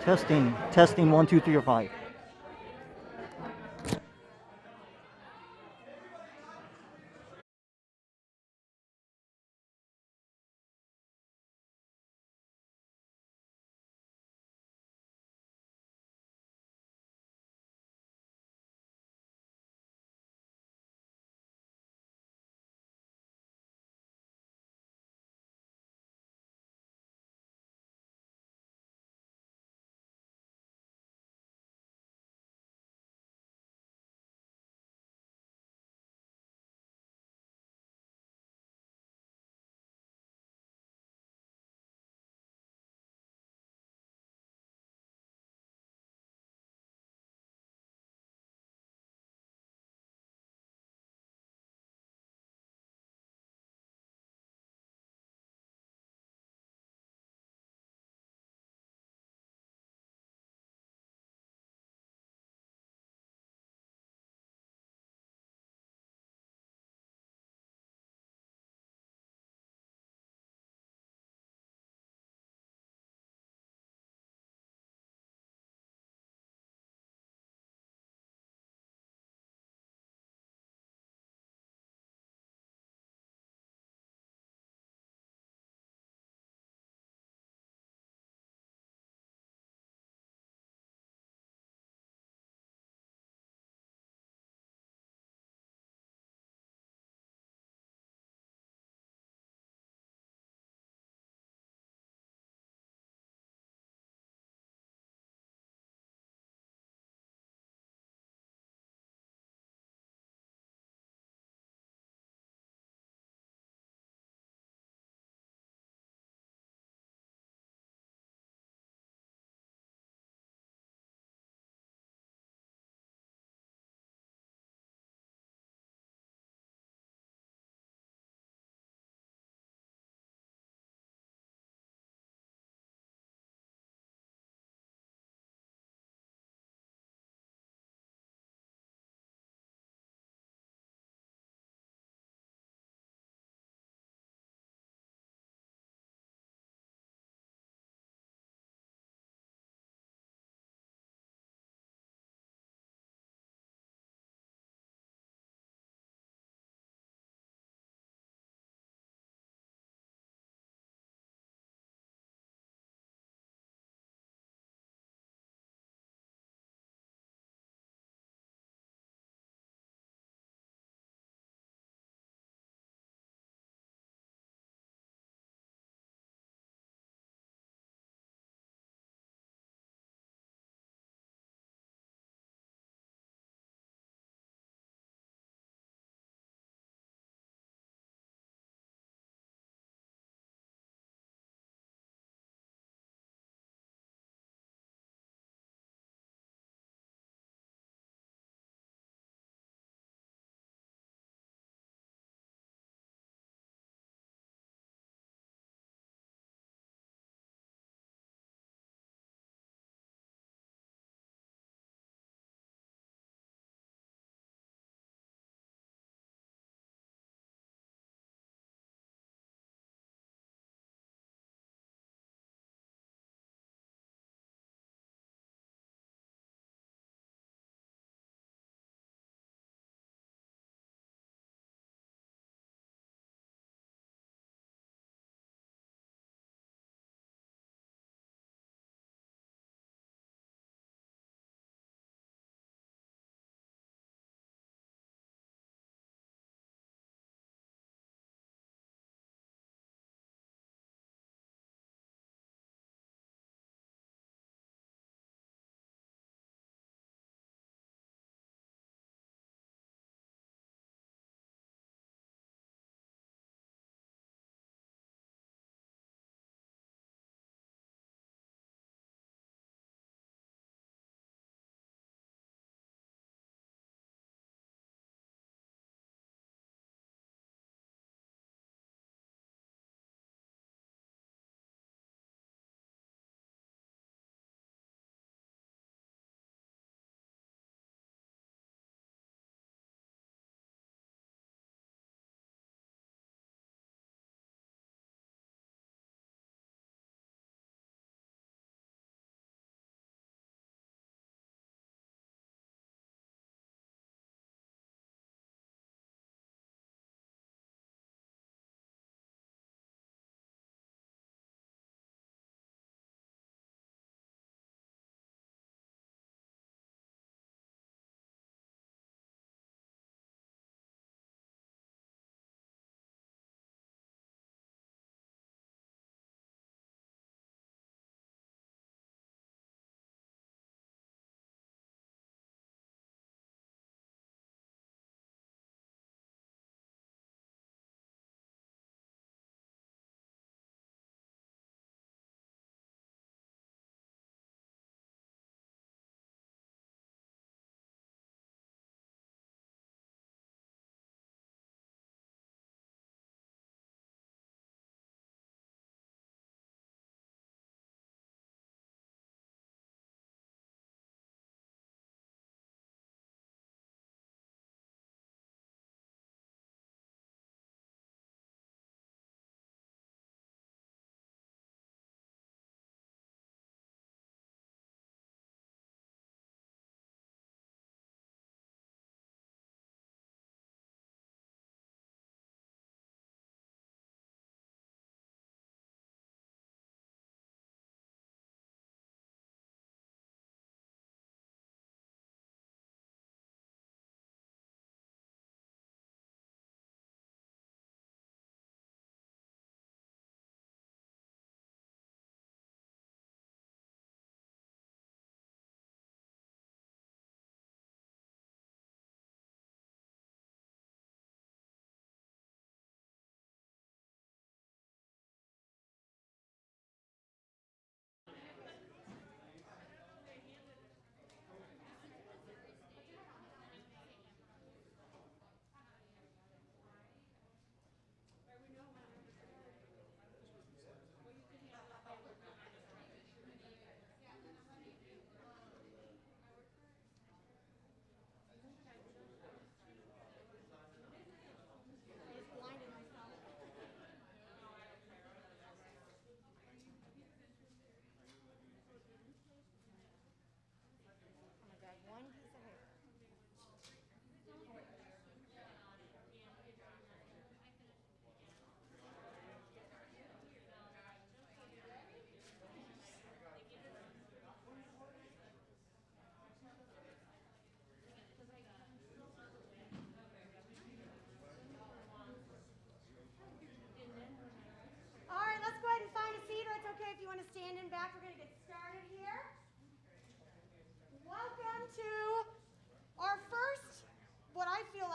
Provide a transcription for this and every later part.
Testing. Testing 1, 2, 3, or 5.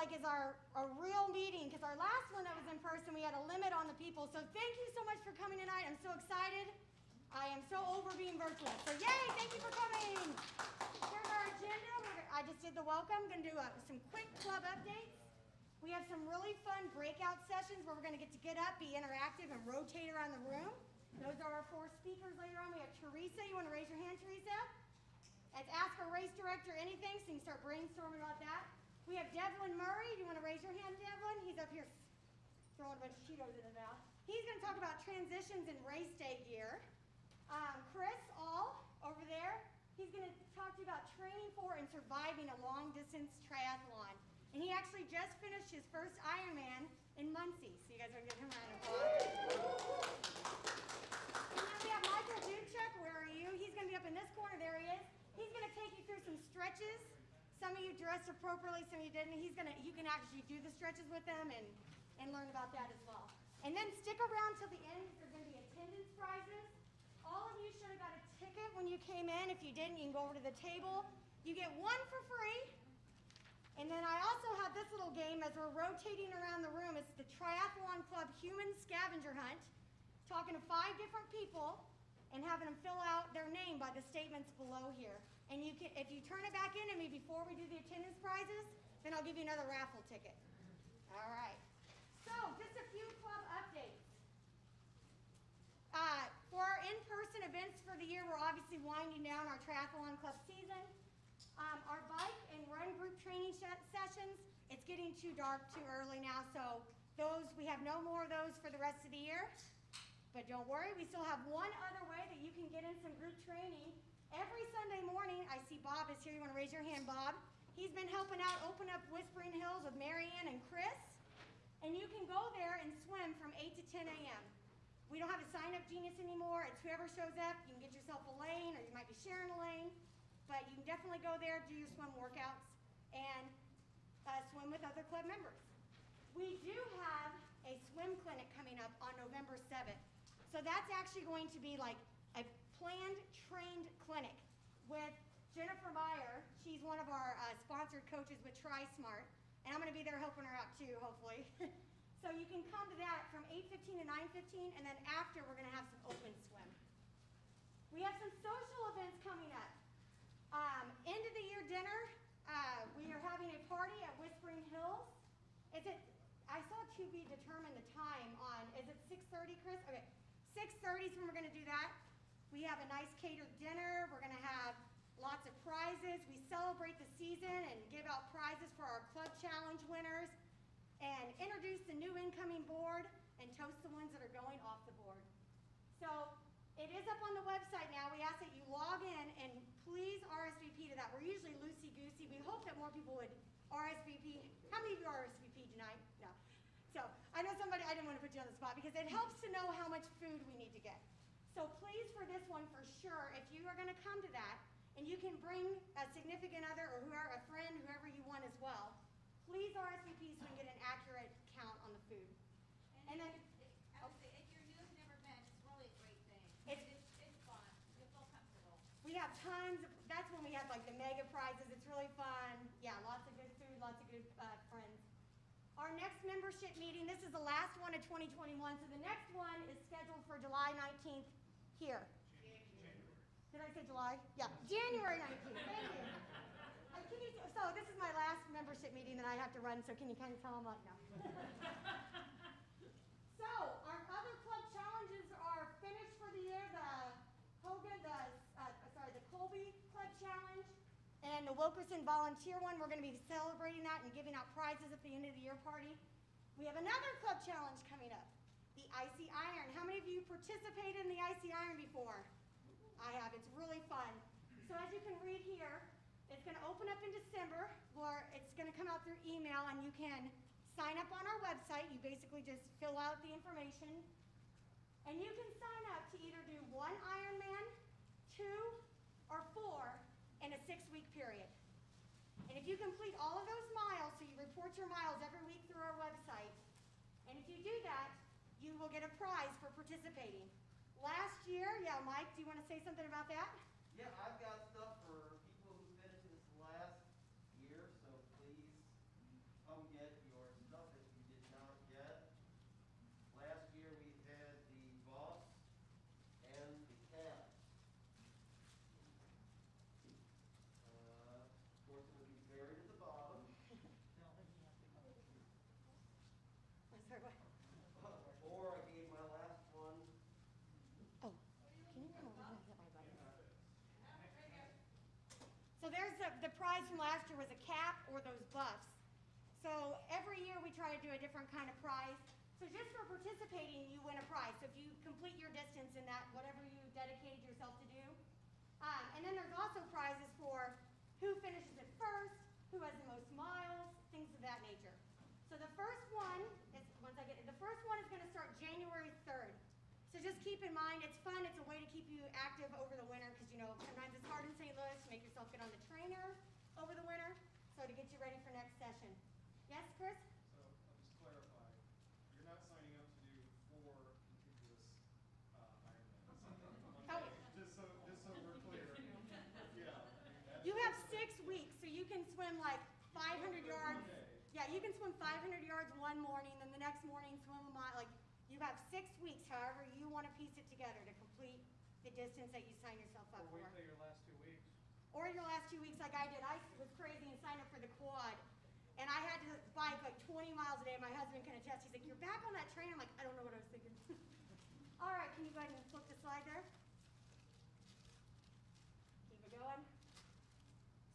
like is a real meeting, because our last one that was in person, we had a limit on the people. So thank you so much for coming tonight. I'm so excited. I am so over being virtual. So yay, thank you for coming. Here's our agenda. I just did the welcome. I'm going to do some quick club updates. We have some really fun breakout sessions where we're going to get up, be interactive, and rotate around the room. Those are our 4 speakers later on. We have Teresa. You want to raise your hand, Teresa? Let's ask our race director anything, so you can start brainstorming about that. We have Devlin Murray. Do you want to raise your hand, Devlin? He's up here throwing a bunch of Cheetos in his mouth. He's going to talk about transitions in race day gear. Chris All, over there, he's going to talk to you about training for and surviving a long-distance triathlon. And he actually just finished his first Ironman in Muncie, so you guys are going to give him a round of applause. And then we have Michael Dubchuk. Where are you? He's going to be up in this corner. There he is. He's going to take you through some stretches. Some of you dressed appropriately, some of you didn't. You can actually do the stretches with them and learn about that as well. And then stick around till the end. There's going to be attendance prizes. All of you should have got a ticket when you came in. If you didn't, you can go over to the table. You get one for free. And then I also have this little game as we're rotating around the room. It's the Triathlon Club Human Scavenger Hunt. Talking to 5 different people and having them fill out their name by the statements below here. And you can, if you turn it back into me before we do the attendance prizes, then I'll give you another raffle ticket. All right. So just a few club updates. For our in-person events for the year, we're obviously winding down our Triathlon Club season. Our bike and run group training sessions, it's getting too dark too early now, so we have no more of those for the rest of the year. But don't worry, we still have one other way that you can get in some group training. Every Sunday morning, I see Bob is here. You want to raise your hand, Bob? He's been helping out Open Up Whispering Hills with Marianne and Chris. And you can go there and swim from 8 to 10 a.m. We don't have a sign-up genius anymore. It's whoever shows up. You can get yourself a lane, or you might be sharing a lane. But you can definitely go there, do your swim workouts, and swim with other club members. We do have a swim clinic coming up on November 7th. So that's actually going to be like a planned, trained clinic with Jennifer Meyer. She's one of our sponsored coaches with TriSmart. And I'm going to be there helping her out too, hopefully. So you can come to that from 8:15 to 9:15, and then after we're going to have some open swim. We have some social events coming up. End of the year dinner. We are having a party at Whispering Hills. I saw to be determined the time on, is it 6:30, Chris? Okay, 6:30 is when we're going to do that. We have a nice catered dinner. We're going to have lots of prizes. We celebrate the season and give out prizes for our club challenge winners and introduce the new incoming board and toast the ones that are going off the board. So it is up on the website now. We ask that you log in and please RSVP to that. We're usually loosey-goosey. We hope that more people would RSVP. How many of you RSVP tonight? No. So I know somebody, I didn't want to put you on the spot because it helps to know how much food we need to get. So please, for this one for sure, if you are going to come to that, and you can bring a significant other or whoever, a friend, whoever you want as well, please RSVP so we can get an accurate count on the food. And then, I would say, if you're new and never been, it's really a great thing. It's fun. You'll feel comfortable. We have tons of, that's when we have like the mega prizes. It's really fun. Yeah, lots of good food, lots of good friends. Our next membership meeting, this is the last one of 2021, so the next one is scheduled for July 19th here. January. Did I say July? Yeah, January 19th. Thank you. So this is my last membership meeting that I have to run, so can you kind of tell them what? No. So our other club challenges are finished for the year. The Colby Club Challenge and the Wilkerson Volunteer one. We're going to be celebrating that and giving out prizes at the end of the year party. We have another club challenge coming up, the Icy Iron. How many of you participated in the Icy Iron before? I have. It's really fun. So as you can read here, it's going to open up in December, or it's going to come out through email, and you can sign up on our website. You basically just fill out the information, and you can sign up to either do 1 Ironman, 2, or 4 in a 6-week period. And if you complete all of those miles, so you report your miles every week through our website, and if you do that, you will get a prize for participating. Last year, yeah, Mike, do you want to say something about that? Yeah, I've got stuff for people who finished this last year, so please come get the prize from last year was a cap or those buffs. So every year we try to do a different kind of prize. So just for participating, you win a prize. So if you complete your distance in that, whatever you dedicated yourself to do. And then there's also prizes for who finishes it first, who has the most miles, things of that nature. So the first one is, the first one is going to start January 3rd. So just keep in mind, it's fun. It's a way to keep you active over the winter because, you know, sometimes it's hard in St. Louis to make yourself get on the trainer over the winter. So to get you ready for next session. Yes, Chris? So I'll just clarify. You're not signing up to do 4 contiguous Ironmans on Oh. Monday. Just so we're clear. Yeah. You have 6 weeks, so you can swim like 500 yards. Yeah, you can swim 500 yards one morning, then the next morning swim a mile. Like, you have 6 weeks, however you want to piece it together to complete the distance that you sign yourself up for. Or wait till your last 2 weeks. Or your last 2 weeks like I did. I was crazy and signed up for the quad. And I had to bike like 20 miles a day. My husband can attest. He's like, you're back on that train? I'm like, I don't know what I was thinking. All right, can you go ahead and flip the slide there? Keep it going.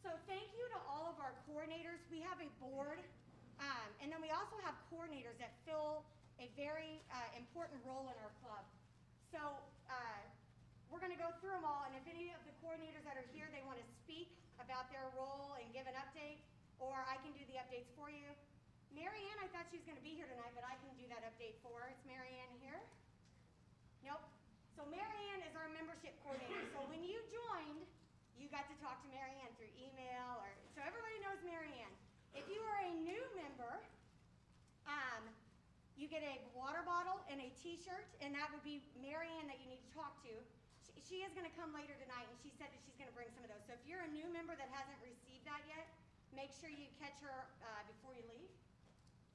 So thank you to all of our coordinators. We have a board, and then we also have coordinators that fill a very important role in our club. So we're going to go through them all, and if any of the coordinators that are here, they want to speak about their role and give an update, or I can do the updates for you. Mary Ann, I thought she was going to be here tonight, but I can do that update for her. It's Mary Ann here? Nope. So Mary Ann is our membership coordinator. So when you joined, you got to talk to Mary Ann through email, or so everybody knows Mary Ann. If you are a new member, you get a water bottle and a t-shirt, and that would be Mary Ann that you need to talk to. She is going to come later tonight, and she said that she's going to bring some of those. So if you're a new member that hasn't received that yet, make sure you catch her before you leave.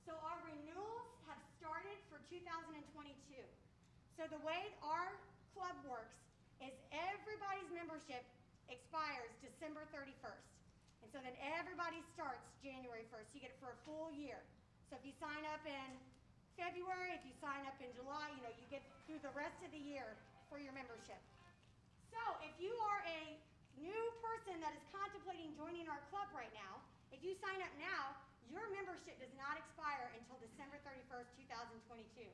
So our renewals have started for 2022. So the way our club works is everybody's membership expires December 31st. And so then everybody starts January 1st. You get it for a full year. So if you sign up in February, if you sign up in July, you know, you get through the rest of the year for your membership. So if you are a new person that is contemplating joining our club right now, if you sign up now, your membership does not expire until December 31st, 2022.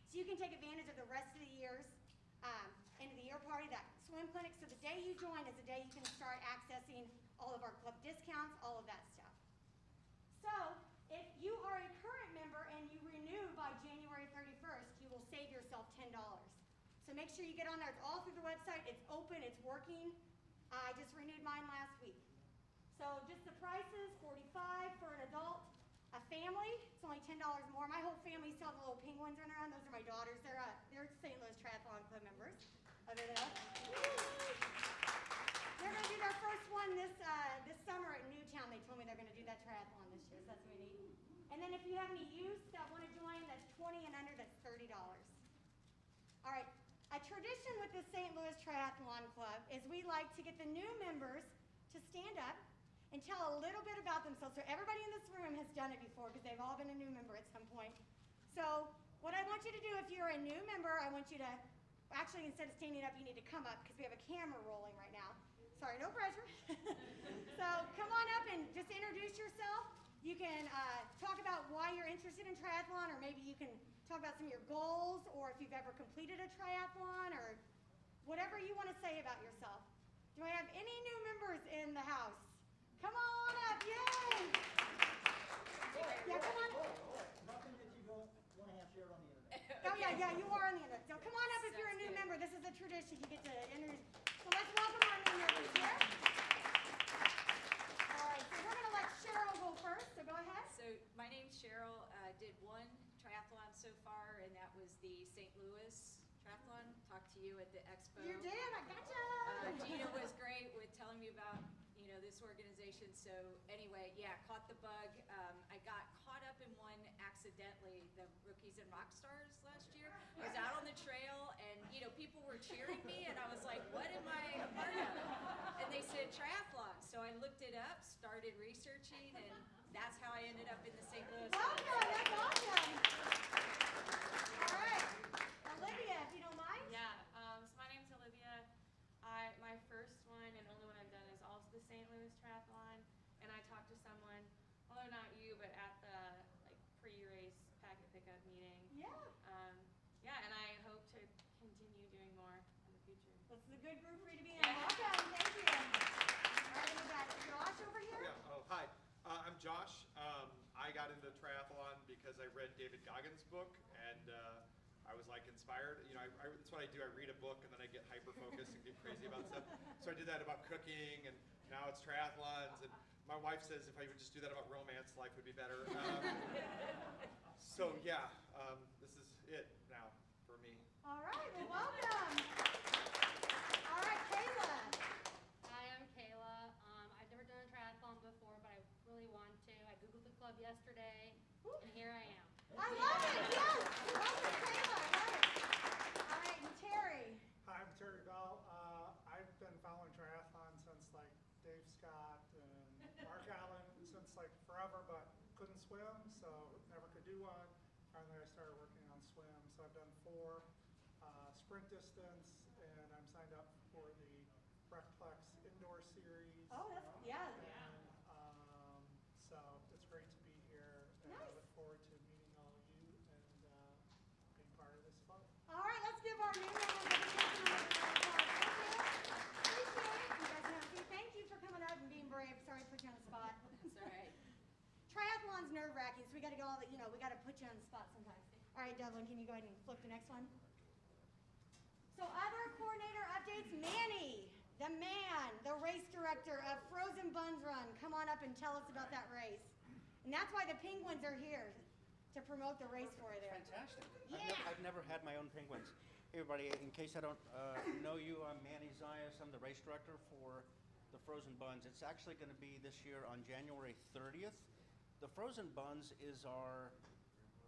So you can take advantage of the rest of the year's end of the year party, that swim clinic. So the day you join is the day you can start accessing all of our club discounts, all of that stuff. So if you are a current member and you renew by January 31st, you will save yourself $10. So make sure you get on there. It's all through the website. It's open. It's working. I just renewed mine last week. So just the prices, $45 for an adult. A family, it's only $10 more. My whole family still have the little penguins running around. Those are my daughters. They're St. Louis Triathlon Club members. Over there. They're going to do their first one this summer at Newtown. They told me they're going to do that triathlon this year, so that's really neat. And then if you have any youth that want to join, that's 20 and under, that's $30. All right. A tradition with the St. Louis Triathlon Club is we like to get the new members to stand up and tell a little bit about themselves. So everybody in this room has done it before because they've all been a new member at some point. So what I want you to do, if you're a new member, I want you to, actually instead of standing up, you need to come up because we have a camera rolling right now. Sorry, no pressure. So come on up and just introduce yourself. You can talk about why you're interested in triathlon, or maybe you can talk about some of your goals, or if you've ever completed a triathlon, or whatever you want to say about yourself. Do I have any new members in the house? Come on up, yay! Yeah, come on. Nothing that you don't want to have shared on the internet. Oh yeah, you are on the internet. So come on up if you're a new member. This is a tradition. You get to introduce. So let's welcome our new members here. All right, so we're going to let Cheryl go first, so go ahead. So my name's Cheryl. I did one triathlon so far, and that was the St. Louis Triathlon. Talked to you at the expo. You did, I gotcha. Gina was great with telling me about, you know, this organization. So anyway, yeah, caught the bug. I got caught up in one accidentally, the Rookies and Rock Stars last year. I was out on the trail, and you know, people were cheering me, and I was like, what am I a part of? And they said triathlon. So I looked it up, started researching, and that's how I ended up in the St. Louis. Welcome, that's awesome. All right, Olivia, if you don't mind. Yeah, so my name's Olivia. My first one and only one I've done is also the St. Louis Triathlon. good meeting. Yeah, Yeah, and I hope to continue doing more in the future. this is a good group for you to be in. Welcome, thank you. All right, we got Josh over here. Yeah, oh, hi. I'm Josh. I got into triathlon because I read David Goggins' book, and I was like inspired. You know, that's what I do. I read a book, and then I get hyper-focused and get crazy about stuff. So I did that about cooking, and now it's triathlons. And my wife says if I would just do that about romance, life would be better. So yeah, this is it now for me. All right, well, welcome. All right, Kayla. Hi, I'm Kayla. I've never done a triathlon before, but I really want to. I Googled the club yesterday, and here I am. I love it, yes. Welcome, Kayla, I love it. All right, and Terry. Hi, I'm Terry Bell. I've been following triathlon since like Dave Scott and Mark Allen since like forever, but couldn't swim, so never could do one. Finally, I started working on swim, so I've done 4 sprint distance, and I'm signed up for the Breckplex indoor series. Oh, that's, yeah. And so it's great to be here, and I Nice. look forward to meeting all of you and being part of this club. All right, let's give our new members a big round of applause. Appreciate it. You guys know, see, thank you for coming out and being brave. Sorry to put you on the spot. That's all right. Triathlon's nerve-wracking, so we got to get all the, we got to put you on the spot sometimes. All right, Devlin, can you go ahead and flip the next one? So other coordinator updates, Manny, the man, the race director of Frozen Buns Run. Come on up and tell us about that race. And that's why the Penguins are here, to promote the race for you there. Fantastic. Yeah. I've never had my own penguins. Hey everybody, in case I don't know you, I'm Manny Zayas. I'm the race director for the Frozen Buns. It's actually going to be this year on January 30th. The Frozen Buns is our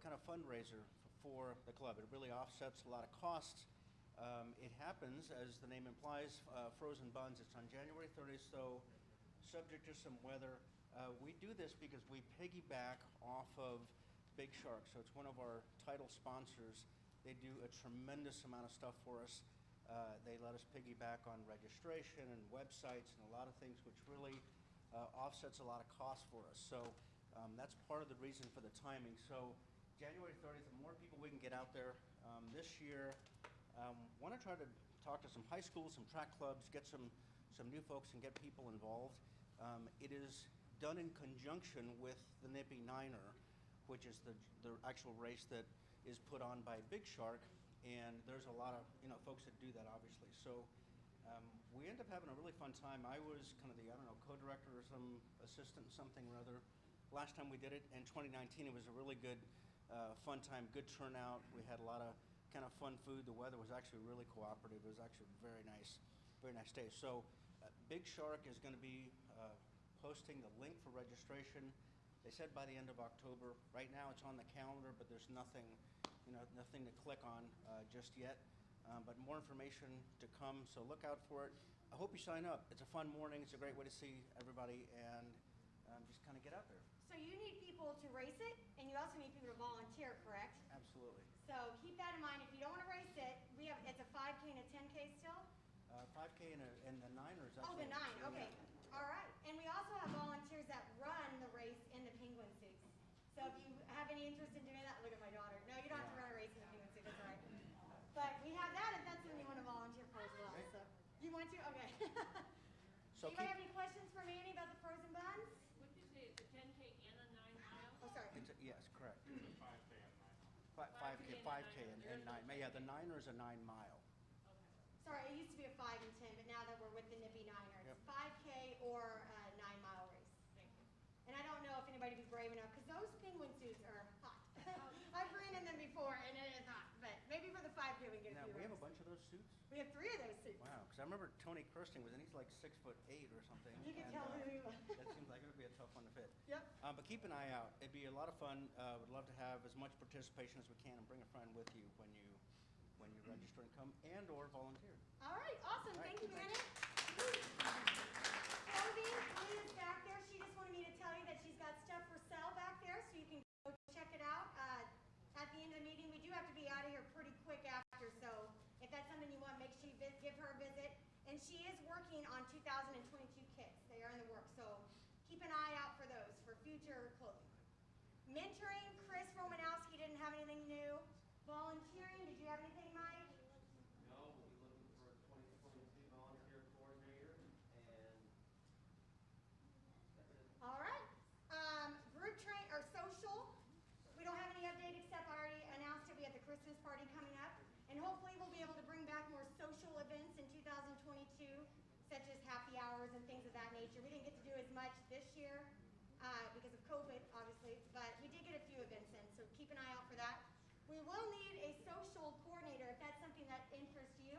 kind of fundraiser for the club. It really offsets a lot of costs. It happens, as the name implies, Frozen Buns. It's on January 30th, so subject to some weather. We do this because we piggyback off of Big Shark, so it's one of our title sponsors. They do a tremendous amount of stuff for us. They let us piggyback on registration and websites and a lot of things, which really offsets a lot of costs for us. So that's part of the reason for the timing. So January 30th, the more people we can get out there. This year, want to try to talk to some high schools, some track clubs, get some new folks and get people involved. It is done in conjunction with the Nippy Niner, which is the actual race that is put on by Big Shark, and there's a lot of folks that do that, obviously. So we end up having a really fun time. I was kind of the co-director or some assistant, something or other. Last time we did it in 2019, it was a really good, fun time, good turnout. We had a lot of kind of fun food. The weather was actually really cooperative. It was actually very nice day. So Big Shark is going to be posting the link for registration. They said by the end of October. Right now it's on the calendar, but there's nothing, nothing to click on just yet. But more information to come, so look out for it. I hope you sign up. It's a fun morning. It's a great way to see everybody and just kind of get out there. So you need people to race it, and you also need people to volunteer, correct? Absolutely. So keep that in mind. If you don't want to race it, it's a 5K and a 10K still? 5K and the Niners. Oh, the 9, okay. All right. And we also have volunteers that run the race in the penguin suits. So if you have any interest in doing that, look at my daughter. No, you don't have to run a race in the penguin suit, that's all right. But we have that if that's something you want to volunteer for as well. So you want to? Okay. So Anybody have any questions for Manny about the Frozen Buns? What'd you say, it's a 10K and a 9 mile? Oh, sorry. yes, correct. 5K and 5K and 9. Yeah, the Niner is a 9 mile. Sorry, it used to be a 5 and 10, but now that we're with the Nippy Niner, it's Yep. 5K or a 9-mile race. Thank you. And I don't know if anybody would be brave enough, because those penguin suits are hot. I've ran in them before, and it is hot. But maybe for the 5K we can get Now, a few we have a runs. bunch of those suits. We have 3 of those suits. Wow, because I remember Tony Kirsting was in, he's like 6'8" or something. You can and, tell who he was. That seems like it would be a tough one to fit. Yep. But keep an eye out. It'd be a lot of fun. Would love to have as much participation as we can and bring a friend with you when you register and come and or volunteer. All right, awesome. All right, Thank you, thanks. Manny. Clothing, Lee is back there. She just wanted me to tell you that she's got stuff for sale back there, so you can go check it out. At the end of the meeting, we do have to be out of here pretty quick after, so if that's something you want, make sure you give her a visit. And she is working on 2022 kits. They are in the works, so keep an eye out for those for future clothing. Mentoring, Chris Romanowski didn't have anything party coming up. And hopefully we'll be able to bring back more social events in 2022, such as happy hours and things of that nature. We didn't get to do as much this year because of COVID, obviously, but we did get a few events in, so keep an eye out for that. We will need a social coordinator if that's something that interests you.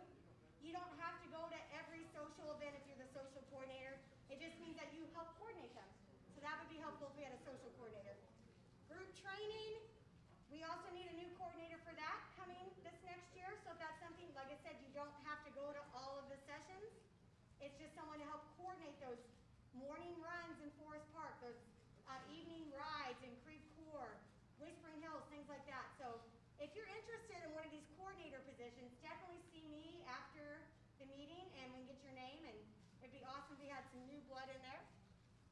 You don't have to go to every social event if you're the social coordinator. It just means that you help coordinate them. So that would be helpful if we had a social coordinator. Group training, we also need a new coordinator for that coming this next year. So if that's something, like I said, you don't have to go to all of the sessions. It's just someone to help coordinate those morning runs in Forest Park, those evening rides in Creve Coeur, Whispering Hills, things like that. So if you're interested in one of these coordinator positions, definitely see me after the meeting and we can get your name, and it'd be awesome if we had some new blood in there.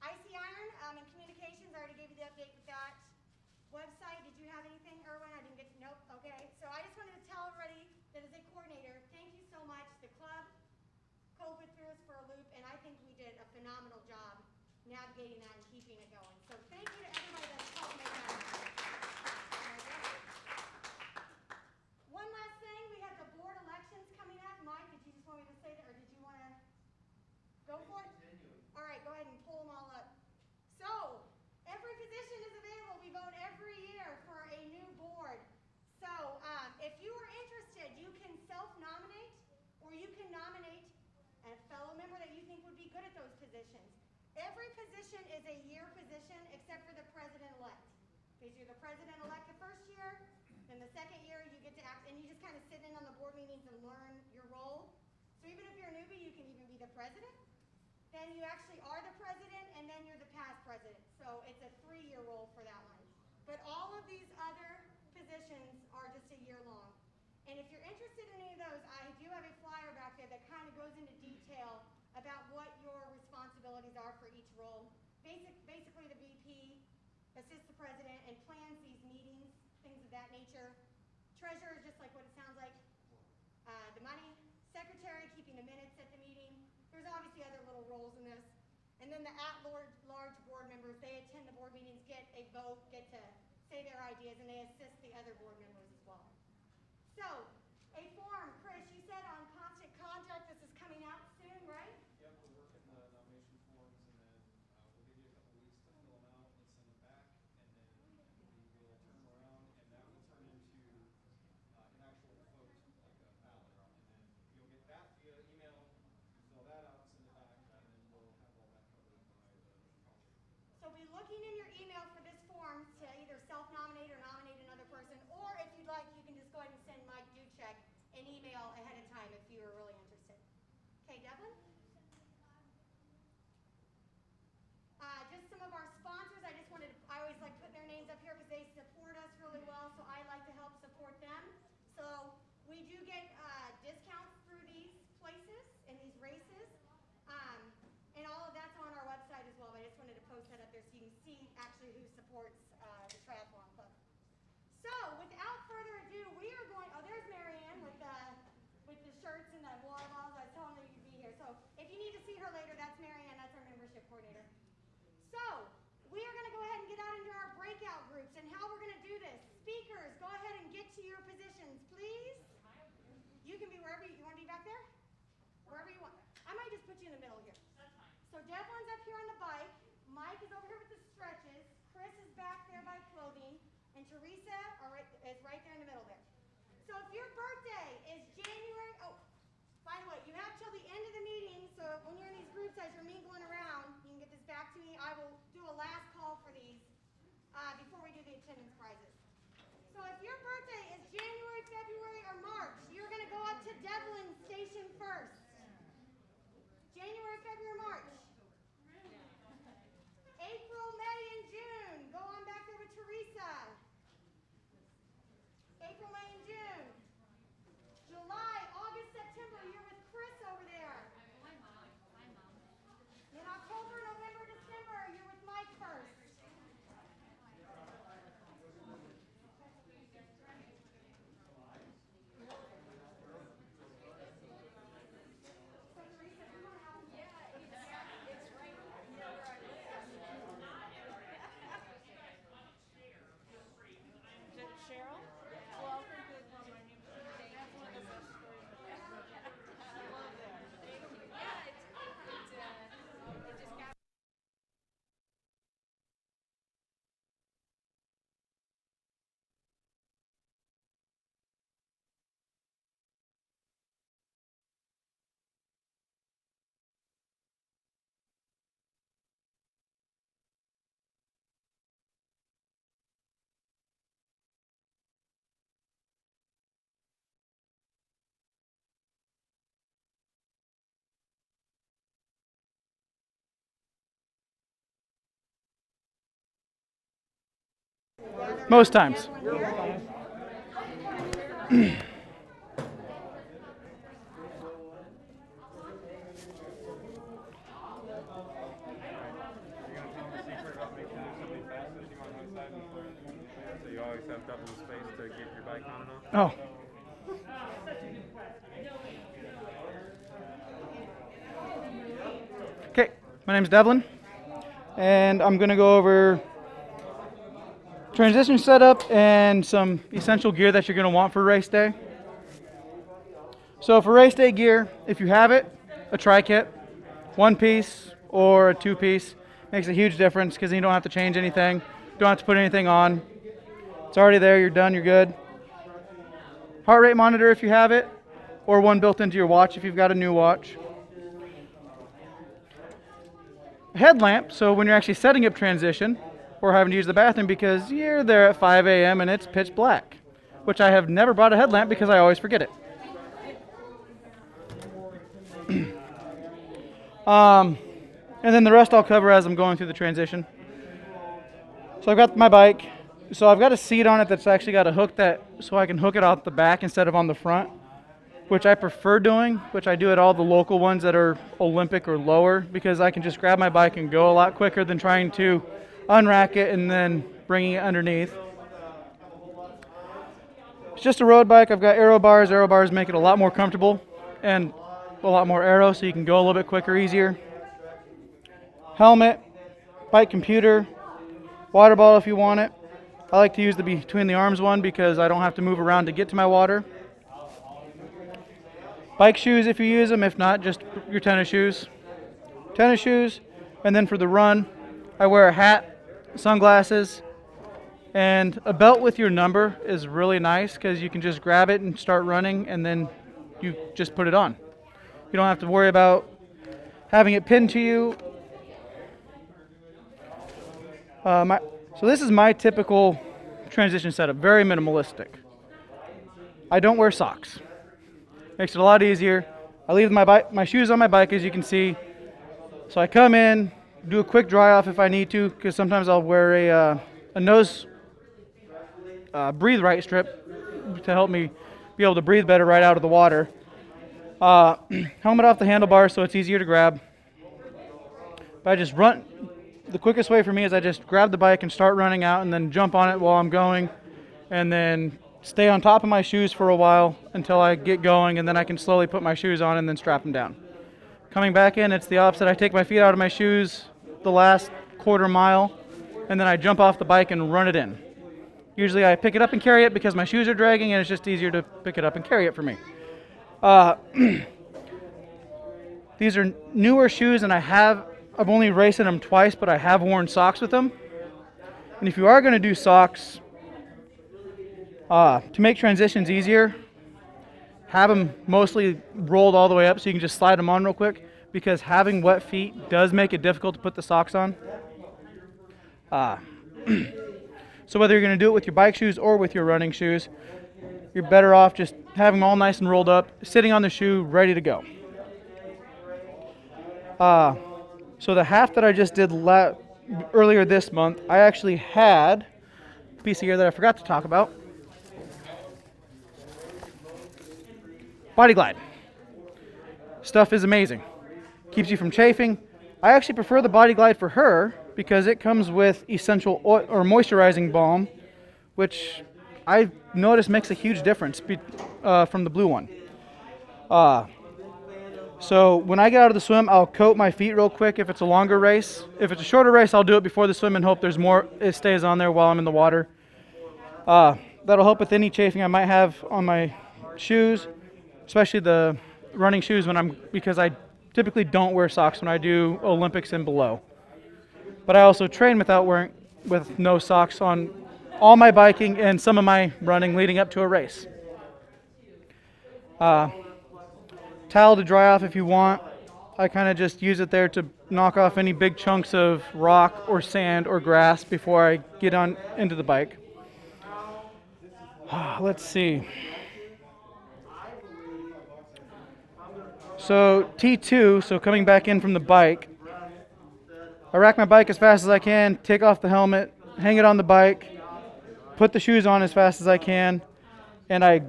Icy Iron and Communications, I already gave you the update with that. Website, did you have anything, Erwin? I didn't get to, nope, okay. So I just wanted to tell everybody that as a coordinator, thank you so much. The club, COVID threw us for a loop, and I think we did a phenomenal job navigating that and keeping it going. So thank you to everybody that's helped make that happen. One last thing, we have the board elections coming up. Mike, did you just want me to say that, or did you want to go for it? All right, go ahead and pull them all up. So, every position is available. We vote every year for a new board. So, if you are interested, you can self-nominate, or you can nominate a fellow member that you think would be good at those positions. Every position is a year position except for the president-elect. Because you're the president-elect the first year, then the second year you get to act, and you just kind of sit in on the board meetings and learn your role. So even if you're a newbie, you can even be the president. Then you actually are the president, and then you're the past president. So it's a 3-year role for that one. But all of these other positions are just a year long. And if you're interested in any of those, I do have a flyer back there that kind of goes into detail about what your responsibilities are for each role. Basically, the VP assists the president and plans these meetings, things of that nature. Treasurer is just like what it sounds like. The money. Secretary, keeping the minutes at the meeting. There's obviously other little roles in this. And then the at-large board members, they attend the board meetings, get a vote, get to say their ideas, and they assist the other board members as well. So, a form, Chris, you said on constant contact, this is coming out soon, right? Yep, we're working the nomination forms, and then we'll give you a couple weeks to fill them out and send them back, and then we will turn them around, and that will turn into an actual vote, like a ballot. And then you'll get that via email, fill that out, send it back, and then we'll have all that covered by the policy. So be looking in your email for this form to either self-nominate or nominate another person, or if you'd like, you can just go ahead and send Mike Duchek an email ahead of time if you are really interested. Okay, Devlin? Just some of our sponsors, I always like putting their names up here because they support us really well, so I like to help support them. So we do get discounts through these places and these races. And all of that's on our website as well, but I just wanted to post that up there so you can see actually who supports the Triathlon Club. So, without further ado, we are going, oh, there's Marianne with the shirts and the water bottles. I was telling her you'd be here. So, if you need to see her later, that's Marianne. That's our membership coordinator. So, we are going to go ahead and get out into our breakout groups. And how we're going to do this, speakers, go ahead and get to your positions, please. You can be wherever you want to be back there? Wherever you want. I might just put you in the middle here. So Devlin's up here on the bike, Mike is over here with the stretches, Chris is back there by clothing, and Teresa is right there in the middle there. So if your birthday is January, oh, by the way, you have till the end of the meeting, so when you're in these groups as you're mingling around, you can get this back to me. I will do a last call for these before we do the attendance prizes. So if your birthday is January, February, or March, you're going to go up to Devlin's station first. January, February, March. April, May, and June. Go on back there with Teresa. April, May, and June. July, August, September, you're with Chris over there. Hi, Mom. Hi, Mom. In October, November, December, you're with Mike first. Most times. So you always have double the space to get your bike on and off? Oh. Okay, my name is Devlin, and I'm going to go over transition setup and some essential gear that you're going to want for race day. So for race day gear, if you have it, a tri-kit, one piece or a two piece, makes a huge difference because you don't have to change anything, don't have to put anything on. It's already there, you're done, you're good. Heart rate monitor if you have it, or one built into your watch if you've got a new watch. A headlamp, so when you're actually setting up transition or having to use the bathroom because you're there at 5 a.m. and it's pitch black, which I have never brought a headlamp because I always forget it. And then the rest I'll cover as I'm going through the transition. So I've got my bike. So I've got a seat on it that's actually got a hook so I can hook it out the back instead of on the front, which I prefer doing, which I do at all the local ones that are Olympic or lower, because I can just grab my bike and go a lot quicker than trying to unrack it and then bringing it underneath. It's just a road bike. I've got aero bars. Aero bars make it a lot more comfortable and a lot more aero, so you can go a little bit quicker, easier. Helmet, bike computer, water bottle if you want it. I like to use the between the arms one because I don't have to move around to get to my water. Bike shoes if you use them, if not, just your tennis shoes. Tennis shoes, and then for the run, I wear a hat, sunglasses, and a belt with your number is really nice because you can just grab it and start running and then you just put it on. You don't have to worry about having it pinned to you. So this is my typical transition setup, very minimalistic. I don't wear socks. Makes it a lot easier. I leave my shoes on my bike, as you can see. So I come in, do a quick dry off if I need to, because sometimes I'll wear a nose breathe right strip to help me be able to breathe better right out of the water. Helmet off the handlebars so it's easier to grab. But I just run. The quickest way for me is I just grab the bike and start running out and then jump on it while I'm going and then stay on top of my shoes for a while until I get going, and then I can slowly put my shoes on and then strap them down. Coming back in, it's the opposite. I take my feet out of my shoes the last quarter mile and then I jump off the bike and run it in. Usually I pick it up and carry it because my shoes are dragging and it's just easier to pick it up and carry it for me. These are newer shoes and I've only raced in them twice, but I have worn socks with them. And if you are going to do socks, to make transitions easier, have them mostly rolled all the way up so you can just slide them on real quick, because having wet feet does make it difficult to put the socks on. So whether you're going to do it with your bike shoes or with your running shoes, you're better off just having them all nice and rolled up, sitting on the shoe, ready to go. So the half that I just did earlier this month, I actually had a piece of gear that I forgot to talk about. Body Glide. Stuff is amazing. Keeps you from chafing. I actually prefer the Body Glide for her because it comes with essential oil or moisturizing balm, which I noticed makes a huge difference from the blue one. So when I get out of the swim, I'll coat my feet real quick if it's a longer race. If it's a shorter race, I'll do it before the swim and hope it stays on there while I'm in the water. That'll help with any chafing I might have on my shoes, especially the running shoes because I typically don't wear socks when I do Olympics and below. But I also train with no socks on all my biking and some of my running leading up to a race. Towel to dry off if you want. I kind of just use it there to knock off any big chunks of rock or sand or grass before I get on into the bike. Let's see. So T2, so coming back in from the bike, I rack my bike as fast as I can, take off the helmet, hang it on the bike, put the shoes on as fast as I can, and I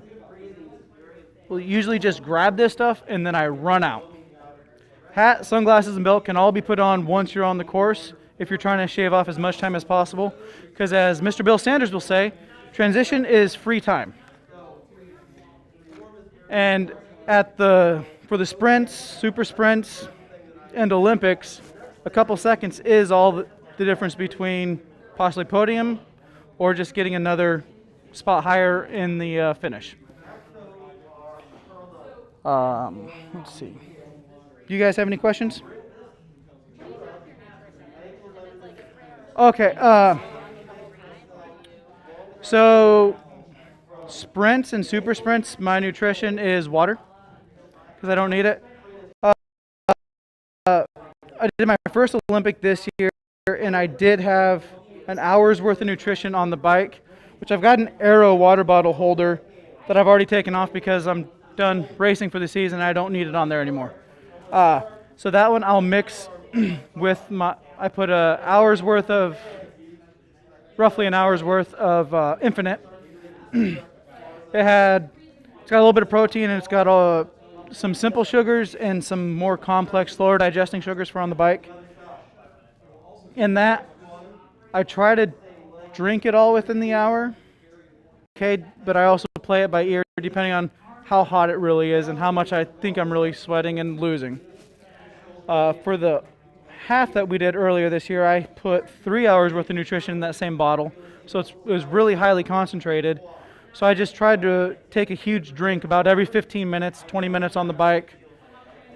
will usually just grab this stuff and then I run out. Hat, sunglasses, and belt can all be put on once you're on the course if you're trying to shave off as much time as possible, because as Mr. Bill Sanders will say, transition is free time. And for the sprints, super sprints, and Olympics, a couple seconds is all the difference between possibly podium or just getting another spot higher in the finish. Let's see. Do you guys have any questions? Okay. So sprints and super sprints, my nutrition is water because I don't need it. I did my first Olympic this year, and I did have an hour's worth of nutrition on the bike, which I've got an Aero water bottle holder that I've already taken off because I'm done racing for the season. I don't need it on there anymore. So that one I'll mix with I put roughly an hour's worth of Infinite. It's got a little bit of protein, and it's got some simple sugars and some more complex, slower digesting sugars for on the bike. In that, I try to drink it all within the hour, okay, but I also play it by ear depending on how hot it really is and how much I think I'm really sweating and losing. For the half that we did earlier this year, I put 3 hours worth of nutrition in that same bottle, so it was really highly concentrated. So I just tried to take a huge drink about every 15 minutes, 20 minutes on the bike,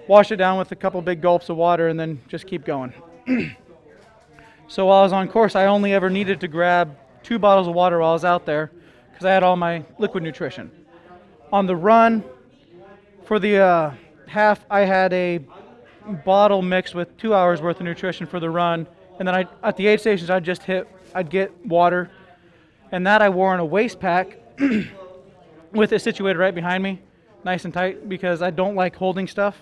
wash it down with a couple big gulps of water, and then just keep going. So while I was on course, I only ever needed to grab 2 bottles of water while I was out there because I had all my liquid nutrition. On the run, for the half, I had a bottle mixed with 2 hours worth of nutrition for the run, and then at the aid stations I'd get water, and that I wore in a waist pack with it situated right behind me, nice and tight, because I don't like holding stuff.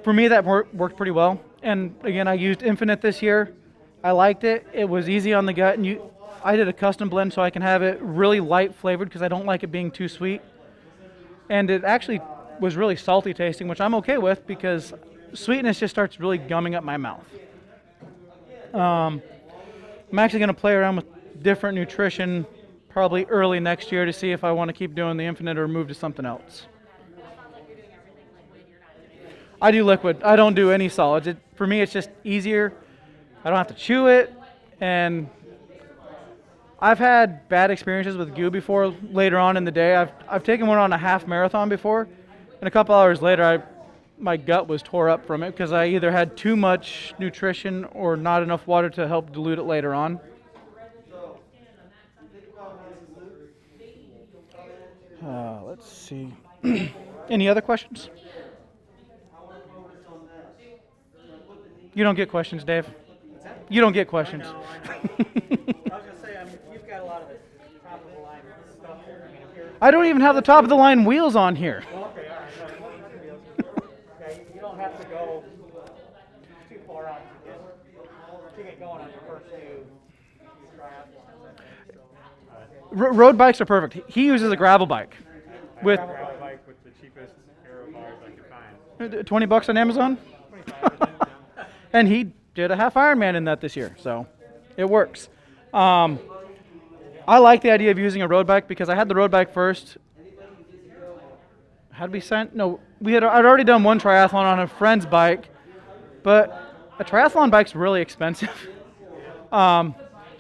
For me that worked pretty well. And again, I used Infinite this year. I liked it. It was easy on the gut, and I did a custom blend so I can have it really light flavored because I don't like it being too sweet. And it actually was really salty tasting, which I'm okay with because sweetness just starts really gumming up my mouth. I'm actually going to play around with different nutrition probably early next year to see if I want to keep doing the Infinite or move to something else. I do liquid. I don't do any solids. For me, it's just easier. I don't have to chew it, and I've had bad experiences with goo before later on in the day. I've taken one on a half marathon before, and a couple hours later, my gut was tore up from it because I either had too much nutrition or not enough water to help dilute it later on. Let's see. Any other questions? You don't get questions, Dave. You don't get questions. I was going to say, you've got a lot of the top of the line stuff here. I don't even have the top of the line wheels on here. Okay, all right. Yeah, you don't have to go too far out to get going on your first 2 triathlons. Road bikes are perfect. He uses a gravel bike. With gravel bike with the cheapest aero bars I could find. $20 on Amazon? And he did a half Ironman in that this year, so it works. I like the idea of using a road bike because I had the road bike first. Had we sent? No, I'd already done one triathlon on a friend's bike, but a triathlon bike's really expensive. So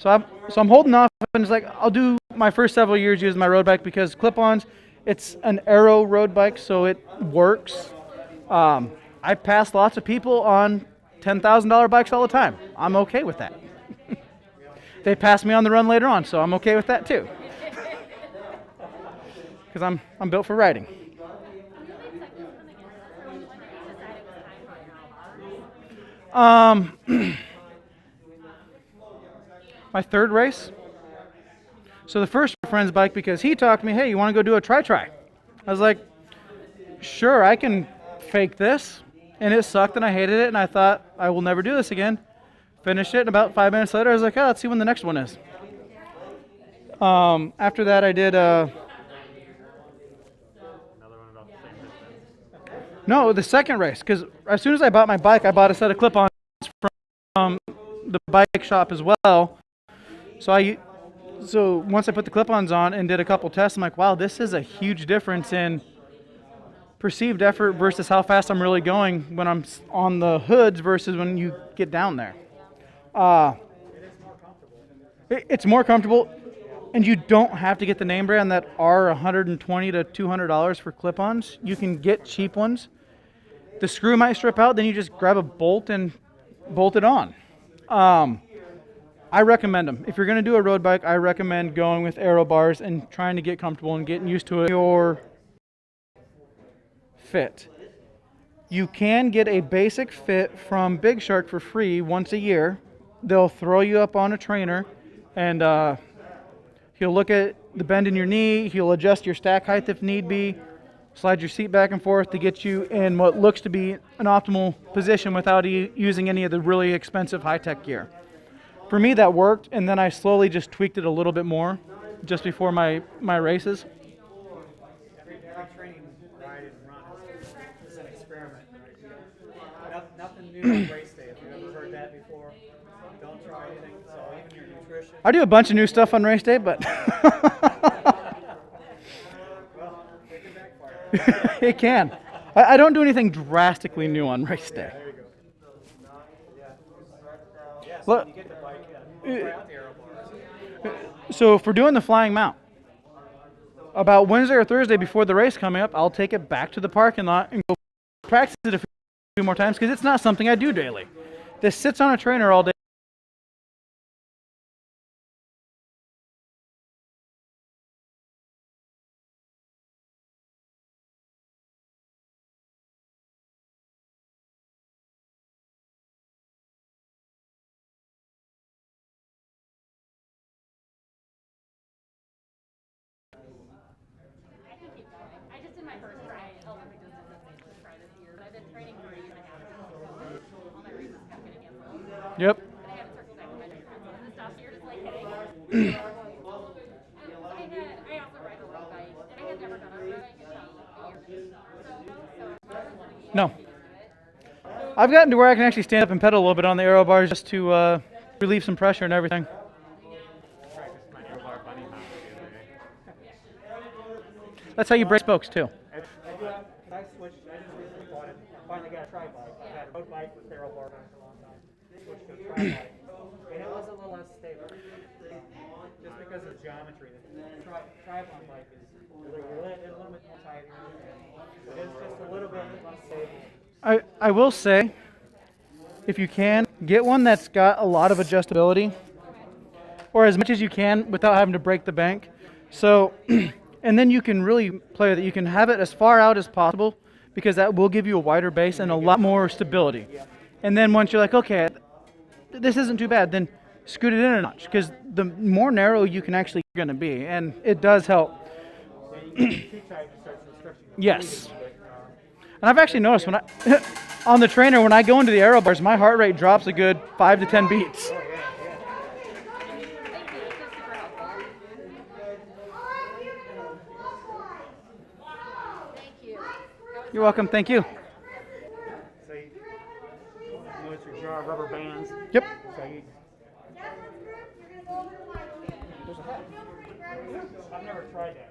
I'm holding off, and it's like I'll do my first several years using my road bike because clip-ons. It's an Aero road bike, so it works. I pass lots of people on $10,000 bikes all the time. I'm okay with that. They pass me on the run later on, so I'm okay with that too. Because I'm built for riding. My third race. So the first friend's bike because he talked to me, hey, you want to go do a try? I was like, sure, I can fake this. And it sucked and I hated it and I thought I will never do this again. Finished it and about 5 minutes later I was like, oh, let's see when the next one is. After that, I did. Another one about the same distance. No, the second race, because as soon as I bought my bike, I bought a set of clip-ons from the bike shop as well. So once I put the clip-ons on and did a couple tests, I'm like, wow, this is a huge difference in perceived effort versus how fast I'm really going when I'm on the hoods versus when you get down there. It's more comfortable, and you don't have to get the name brand that are $120 to $200 for clip-ons. You can get cheap ones. The screw might strip out, then you just grab a bolt and bolt it on. I recommend them. If you're going to do a road bike, I recommend going with aero bars and trying to get comfortable and getting used to your fit. You can get a basic fit from Big Shark for free once a year. They'll throw you up on a trainer, and he'll look at the bend in your knee. He'll adjust your stack height if need be, slide your seat back and forth to get you in what looks to be an optimal position without using any of the really expensive high-tech gear. For me, that worked, and then I slowly just tweaked it a little bit more just before my races. Every training ride and run is an experiment. Nothing new on race day. If you've ever heard that before, don't try anything. So even your nutrition. I do a bunch of new stuff on race day, but Well, it can backfire. it can. I don't do anything drastically new on race day. There you go. Yeah, so Look, when you get the bike, try out the aero bars. so if we're doing the flying mount, about Wednesday or Thursday before the race coming up, I'll take it back to the parking lot and go practice it a few more times because it's not something I do daily. This sits on a trainer all day. I can keep going. I just did my first try Olympic distance try this year, but I've been training for a year and a half. So all my races kept getting canceled. Yep. But I haven't circled back with my friends on this stuff. You're just like hitting. I also ride a road bike, and I had never done a road bike in about a year. So No. I've gotten to where I can actually stand up and pedal a little bit on the aero bars just to relieve some pressure and everything. Practice my aero bar bunny hop the other day. That's how you break spokes too. I switched. I just recently bought it. I finally got a tri bike. I had a road bike with aero bar for a long time. Switched to a tri bike, and it was a little less stable. Just because of geometry, the triathlon bike is a little bit more tighter, but it's just a little bit less stable. I will say, if you can, get one that's got a lot of adjustability, or as much as you can without having to break the bank. So, and then you can really play with it. You can have it as far out as possible because that will give you a wider base and a lot more stability. And then once you're like, okay, this isn't too bad, then scoot it in a notch because the more narrow you can actually going to be, and it does help. Yes. And I've actually noticed when I on the trainer when I go into the aero bars, my heart rate drops a good 5 to 10 beats. You're welcome. Thank you. So you notice your jar of rubber bands. Yep. So you, there's a hat. I've never tried that.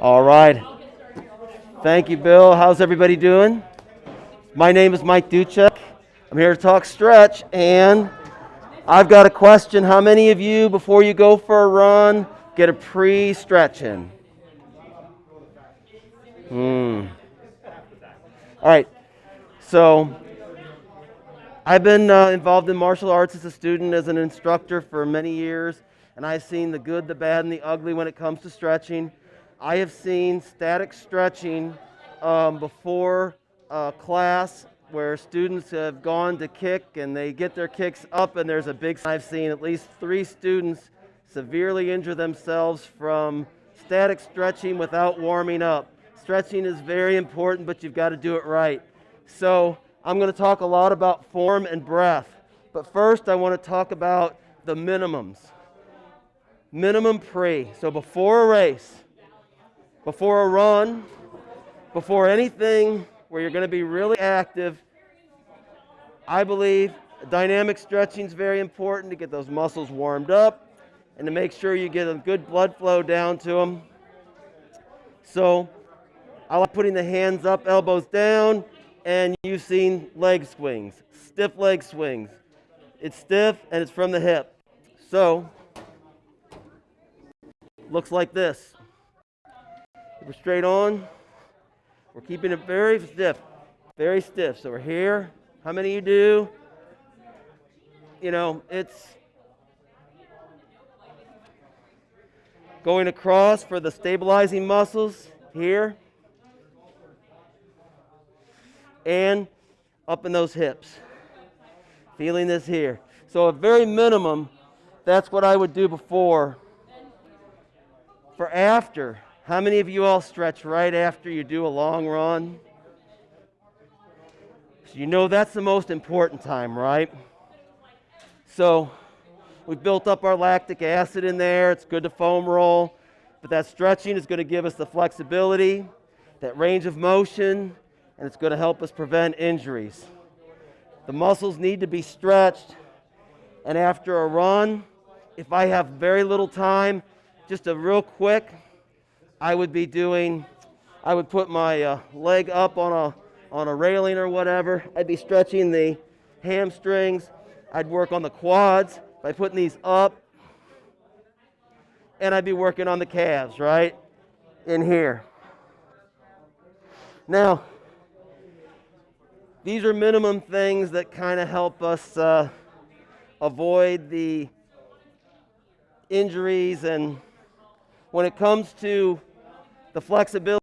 All right. Thank you, Bill. How's everybody doing? My name is Mike Duchek. I'm here to talk stretch, and I've got a question. How many of you, before you go for a run, get a pre-stretch in? All right. So I've been involved in martial arts as a student, as an instructor for many years, and I've seen the good, the bad, and the ugly when it comes to stretching. I have seen static stretching before class where students have gone to kick and they get their kicks up and there's a big... I've seen at least 3 students severely injure themselves from static stretching without warming up. Stretching is very important, but you've got to do it right. So I'm going to talk a lot about form and breath. But first I want to talk about the minimums. Minimum pre. So before a race, before a run, before anything where you're going to be really active, I believe dynamic stretching is very important to get those muscles warmed up and to make sure you get a good blood flow down to them. So I like putting the hands up, elbows down, and you've seen leg swings, stiff leg swings. It's stiff and it's from the hip. So looks like this. We're straight on. We're keeping it very stiff, very stiff. So we're here. How many of you do? You know, it's going across for the stabilizing muscles here and up in those hips. Feeling this here. So at very minimum, that's what I would do before. For after, how many of you all stretch right after you do a long run? So you know that's the most important time, right? So we've built up our lactic acid in there. It's good to foam roll. But that stretching is going to give us the flexibility, that range of motion, and it's going to help us prevent injuries. The muscles need to be stretched. And after a run, if I have very little time, just a real quick, I would put my leg up on a railing or whatever. I'd be stretching the hamstrings. I'd work on the quads by putting these up. And I'd be working on the calves, right? In here. Now, these are minimum things that kind of help us avoid the injuries. And when it comes to the flexibility,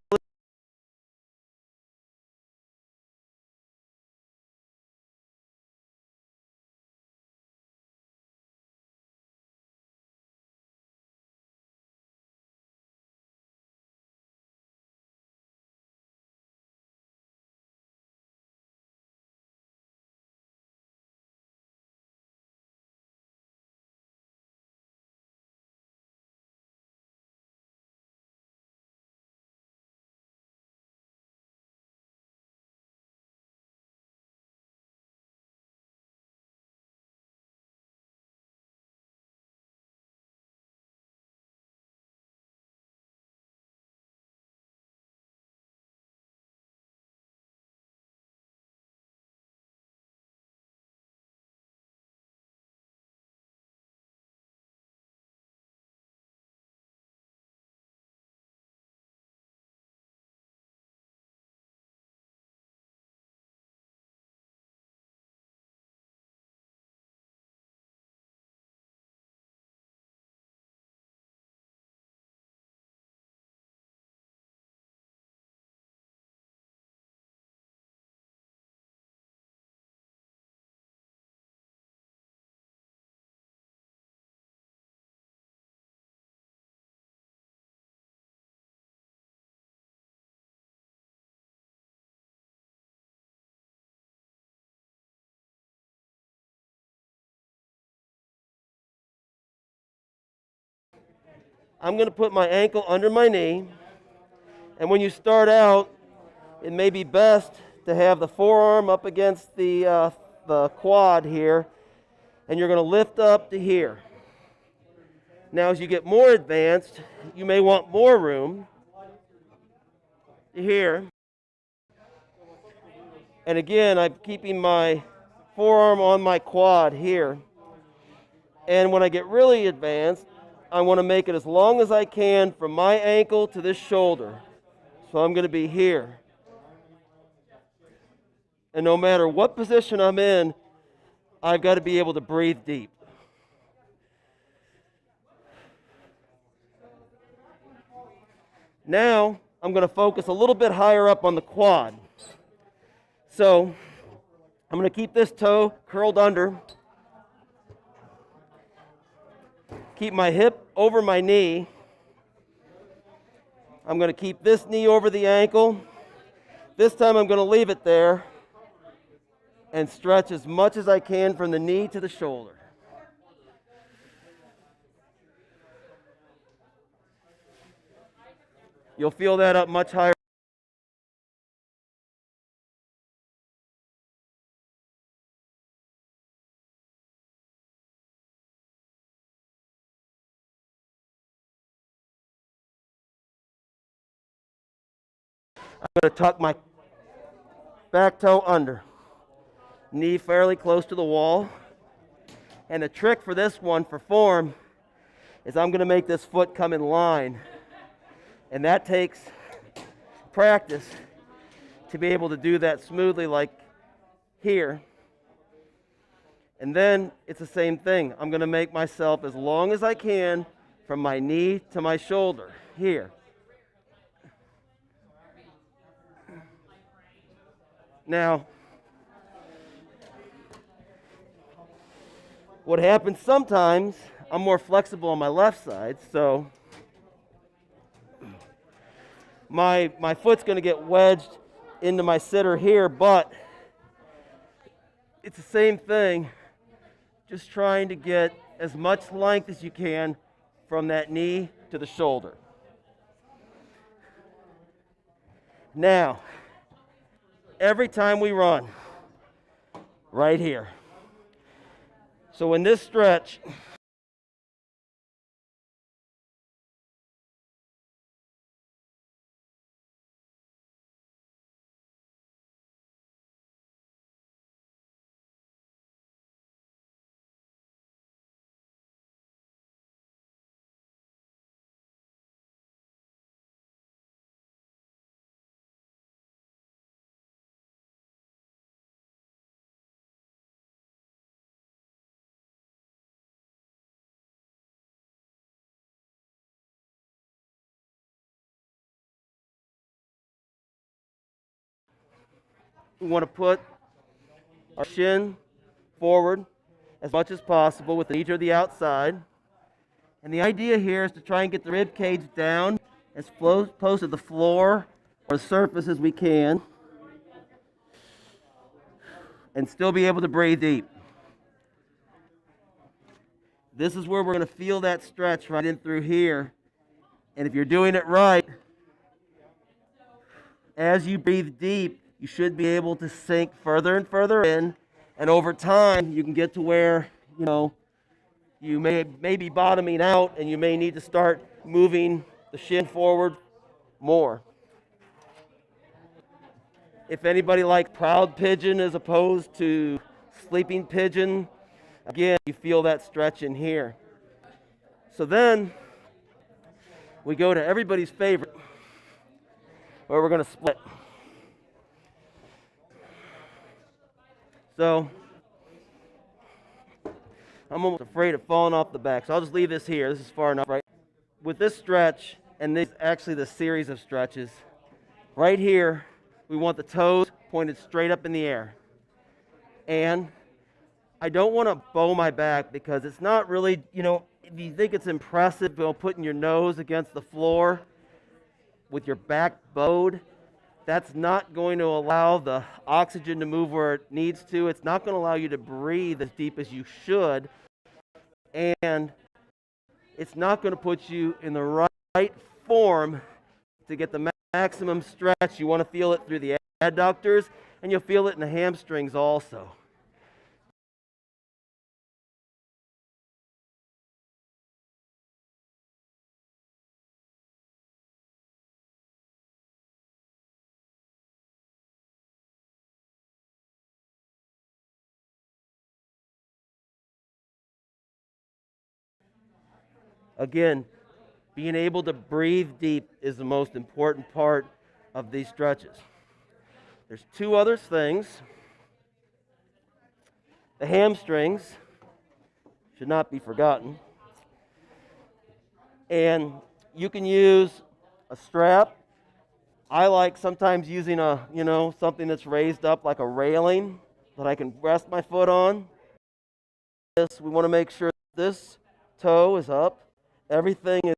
I'm going to put my ankle under my knee. And when you start out, it may be best to have the forearm up against the quad here. And you're going to lift up to here. Now, as you get more advanced, you may want more room. here. And again, I'm keeping my forearm on my quad here. And when I get really advanced, I want to make it as long as I can from my ankle to this shoulder. So I'm going to be here. And no matter what position I'm in, I've got to be able to breathe deep. Now, I'm going to focus a little bit higher up on the quad. So, I'm going to keep this toe curled under. Keep my hip over my knee. I'm going to keep this knee over the ankle. This time I'm going to leave it there and stretch as much as I can from the knee to the shoulder. You'll feel that up much higher. I'm going to tuck my back toe under. Knee fairly close to the wall. And the trick for this one, for form, is I'm going to make this foot come in line. And that takes practice to be able to do that smoothly like here. And then it's the same thing. I'm going to make myself as long as I can from my knee to my shoulder here. Now, what happens sometimes, I'm more flexible on my left side, so my foot's going to get wedged into my sitter here, but it's the same thing, just trying to get as much length as you can from that knee to the shoulder. Now, every time we run, right here. So in this stretch, we want to put our shin forward as much as possible with the knee to the outside. And the idea here is to try and get the rib cage down as close to the floor or the surface as we can, and still be able to breathe deep. This is where we're going to feel that stretch right in through here. And if you're doing it right, as you breathe deep, you should be able to sink further and further in. And over time, you can get to where, you may be bottoming out and you may need to start moving the shin forward more. If anybody likes proud pigeon as opposed to sleeping pigeon, again, you feel that stretch in here. So then we go to everybody's favorite, where we're going to split. So I'm almost afraid of falling off the back, so I'll just leave this here. This is far enough, right? With this stretch, and this actually the series of stretches, right here, we want the toes pointed straight up in the air. And I don't want to bow my back because it's not really, if you think it's impressive, putting your nose against the floor with your back bowed, that's not going to allow the oxygen to move where it needs to. It's not going to allow you to breathe as deep as you should. And it's not going to put you in the right form to get the maximum stretch. You want to feel it through the adductors, and you'll feel it in the hamstrings also. Again, being able to breathe deep is the most important part of these stretches. There's two other things. The hamstrings should not be forgotten. And you can use a strap. I like sometimes using something that's raised up like a railing that I can rest my foot on. We want to make sure this toe is up. Everything is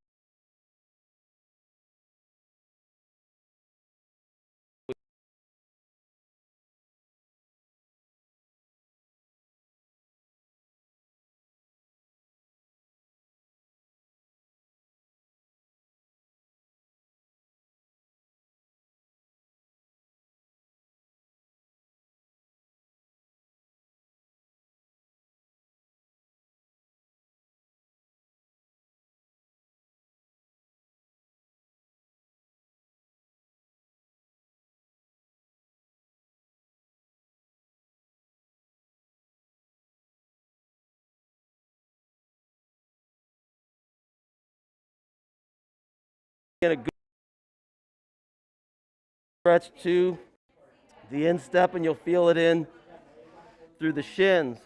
get a good stretch to the instep, and you'll feel it in through the shins.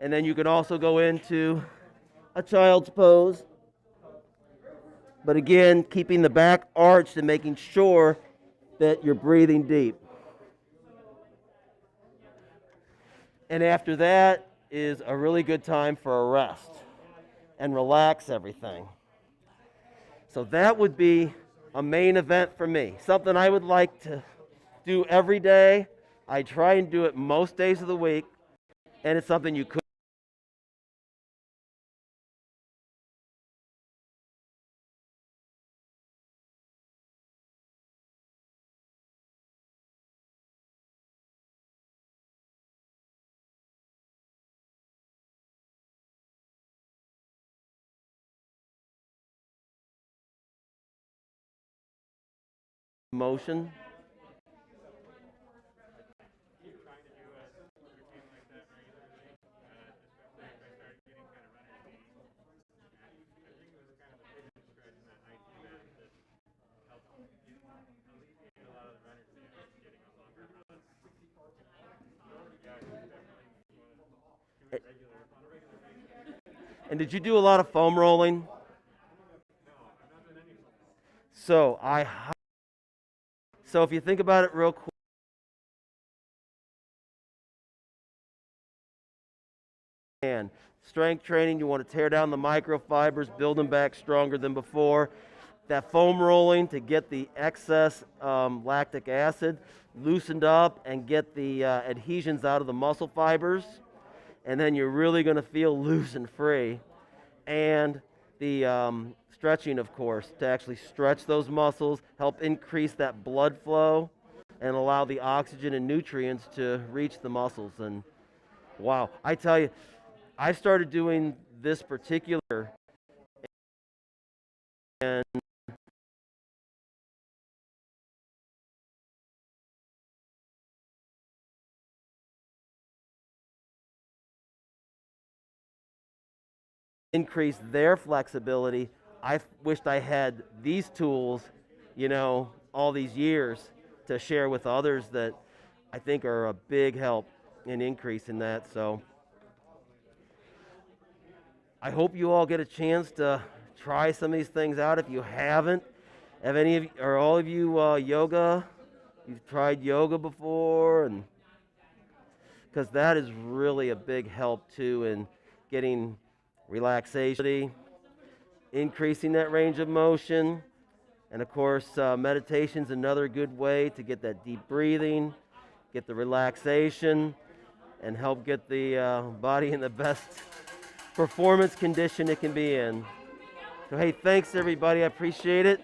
And then you can also go into a child's pose. But again, keeping the back arched and making sure that you're breathing deep. And after that is a really good time for a rest and relax everything. So that would be a main event for me. Something I would like to do every day. I try and do it most days of the week. And it's something you could motion. And did you do a lot of foam rolling? So if you think about it real quick, and strength training, you want to tear down the microfibers, build them back stronger than before. That foam rolling to get the excess lactic acid loosened up and get the adhesions out of the muscle fibers. And then you're really going to feel loose and free. And the stretching, of course, to actually stretch those muscles, help increase that blood flow, and allow the oxygen and nutrients to reach the muscles. And wow, I tell you, I started doing this particular and increase their flexibility. I wished I had these tools, all these years to share with others that I think are a big help in increasing that. So I hope you all get a chance to try some of these things out. If you haven't, have any of you, or all of you yoga? You've tried yoga before, and because that is really a big help too in getting relaxation, increasing that range of motion. And of course, meditation's another good way to get that deep breathing, get the relaxation, and help get the body in the best performance condition it can be in. So hey, thanks everybody, I appreciate it.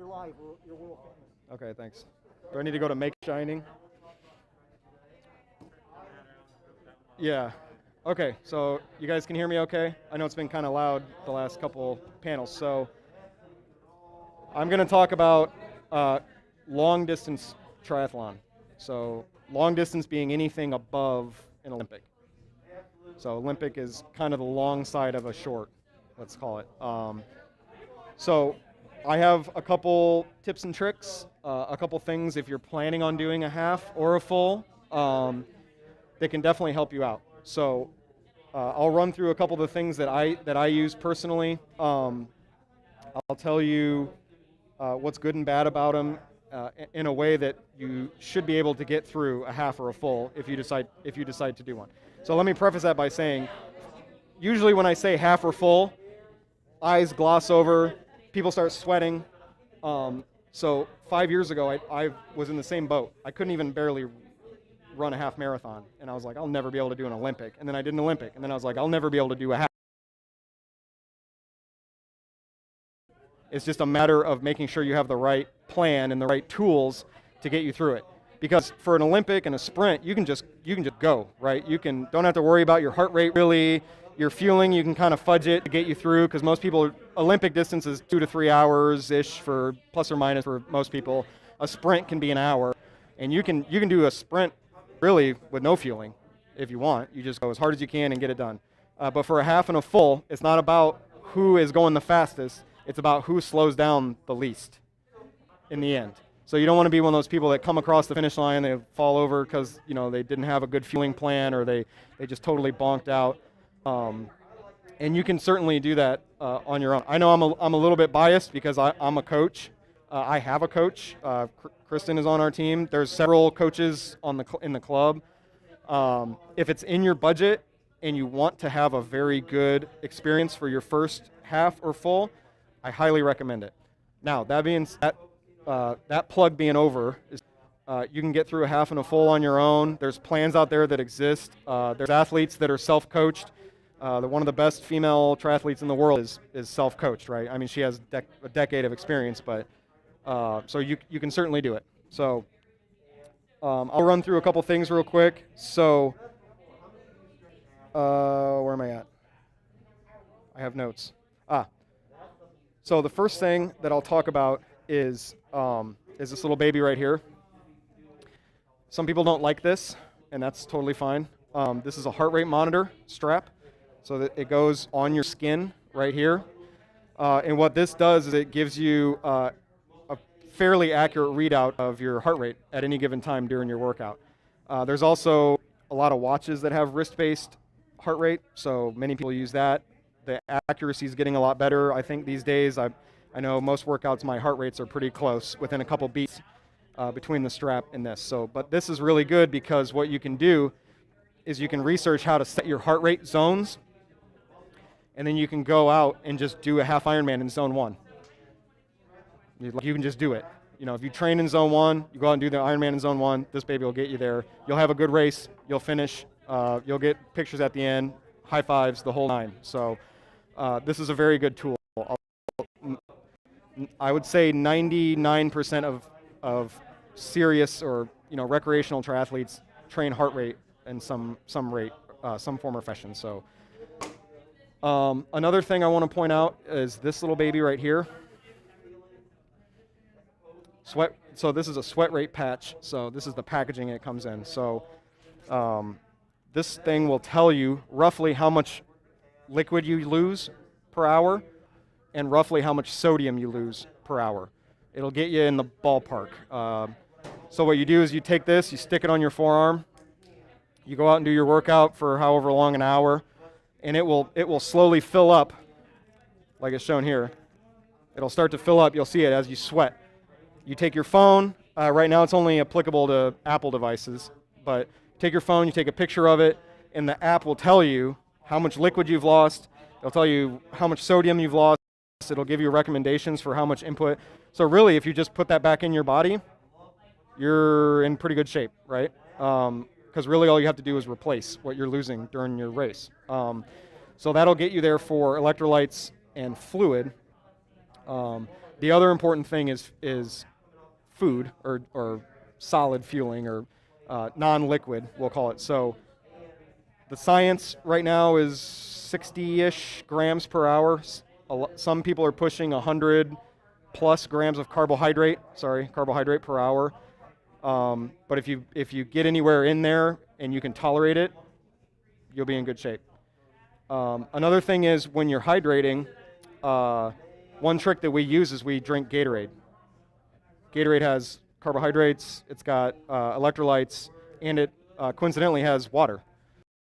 You're live. You're world famous. Okay, thanks. Do I need to go to Make Shining? Yeah. Okay, so you guys can hear me okay? I know it's been kind of loud the last couple panels. So I'm going to talk about long distance triathlon. So long distance being anything above an Olympic. So Olympic is kind of the long side of a short, let's call it. So I have a couple tips and tricks, a couple things if you're planning on doing a half or a full that can definitely help you out. So I'll run through a couple of the things that I use personally. I'll tell you what's good and bad about them in a way that you should be able to get through a half or a full if you decide to do one. So let me preface that by saying, usually when I say half or full, eyes gloss over, people start sweating. So 5 years ago, I was in the same boat. I couldn't even barely run a half marathon, and I was like, I'll never be able to do an Olympic. And then I did an Olympic, and then I was like, I'll never be able to do a half. It's just a matter of making sure you have the right plan and the right tools to get you through it. Because for an Olympic and a sprint, you can just go, right? Don't have to worry about your heart rate really. Your fueling, you can kind of fudge it to get you through, because most people, Olympic distance is 2 to 3 hours-ish for plus or minus for most people. A sprint can be an hour, and you can do a sprint really with no fueling if you want. You just go as hard as you can and get it done. But for a half and a full, it's not about who is going the fastest. It's about who slows down the least in the end. So you don't want to be one of those people that come across the finish line, they fall over because they didn't have a good fueling plan, or they just totally bonked out. And you can certainly do that on your own. I know I'm a little bit biased because I'm a coach. I have a coach. Kristen is on our team. There's several coaches in the club. If it's in your budget and you want to have a very good experience for your first half or full, I highly recommend it. Now, that being said, that plug being over, you can get through a half and a full on your own. There's plans out there that exist. There's athletes that are self-coached. One of the best female triathletes in the world is self-coached, right? I mean, she has a decade of experience, but so you can certainly do it. So I'll run through a couple things real quick. So where am I at? I have notes. So the first thing that I'll talk about is this little baby right here. Some people don't like this, and that's totally fine. This is a heart rate monitor strap, so that it goes on your skin right here. And what this does is it gives you a fairly accurate readout of your heart rate at any given time during your workout. There's also a lot of watches that have wrist-based heart rate, so many people use that. The accuracy is getting a lot better. I think these days, I know most workouts, my heart rates are pretty close, within a couple beats between the strap and this. But this is really good because what you can do is you can research how to set your heart rate zones, and then you can go out and just do a half Ironman in zone 1. You can just do it. If you train in zone 1, you go out and do the Ironman in zone 1, this baby will get you there. You'll have a good race, you'll finish, you'll get pictures at the end, high fives, the whole nine. So this is a very good tool. I would say 99% of serious or recreational triathletes train heart rate in some rate, some form or fashion. So another thing I want to point out is this little baby right here. So this is a sweat rate patch. So this is the packaging it comes in. So this thing will tell you roughly how much liquid you lose per hour and roughly how much sodium you lose per hour. It'll get you in the ballpark. So what you do is you take this, you stick it on your forearm, you go out and do your workout for however long, an hour, and it will slowly fill up, like it's shown here. It'll start to fill up. You'll see it as you sweat. You take your phone. Right now it's only applicable to Apple devices, but take your phone, you take a picture of it, and the app will tell you how much liquid you've lost. It'll tell you how much sodium you've lost. It'll give you recommendations for how much input. So really, if you just put that back in your body, you're in pretty good shape, right? Because really all you have to do is replace what you're losing during your race. So that'll get you there for electrolytes and fluid. The other important thing is food or solid fueling or non-liquid, we'll call it. So the science right now is 60-ish grams per hour. Some people are pushing 100 plus grams of carbohydrate per hour. But if you get anywhere in there and you can tolerate it, you'll be in good shape. Another thing is when you're hydrating, one trick that we use is we drink Gatorade. Gatorade has carbohydrates, it's got electrolytes, and it coincidentally has water.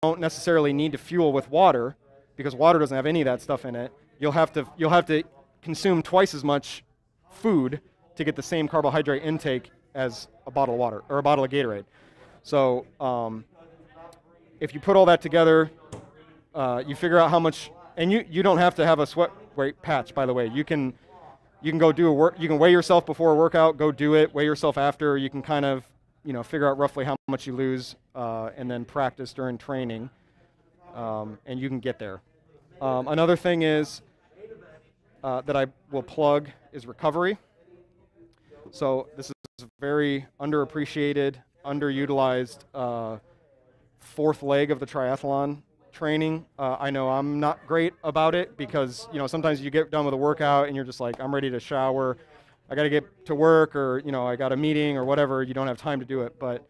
You don't necessarily need to fuel with water because water doesn't have any of that stuff in it. You'll have to consume twice as much food to get the same carbohydrate intake as a bottle of water or a bottle of Gatorade. So if you put all that together, you figure out how much, and you don't have to have a sweat rate patch, by the way. You can go do you can weigh yourself before a workout, go do it, weigh yourself after. You can kind of, figure out roughly how much you lose, and then practice during training, and you can get there. Another thing is that I will plug is recovery. So this is a very underappreciated, underutilized fourth leg of the triathlon training. I know I'm not great about it because sometimes you get done with a workout and you're just like, I'm ready to shower, I got to get to work, or I got a meeting or whatever. You don't have time to do it, but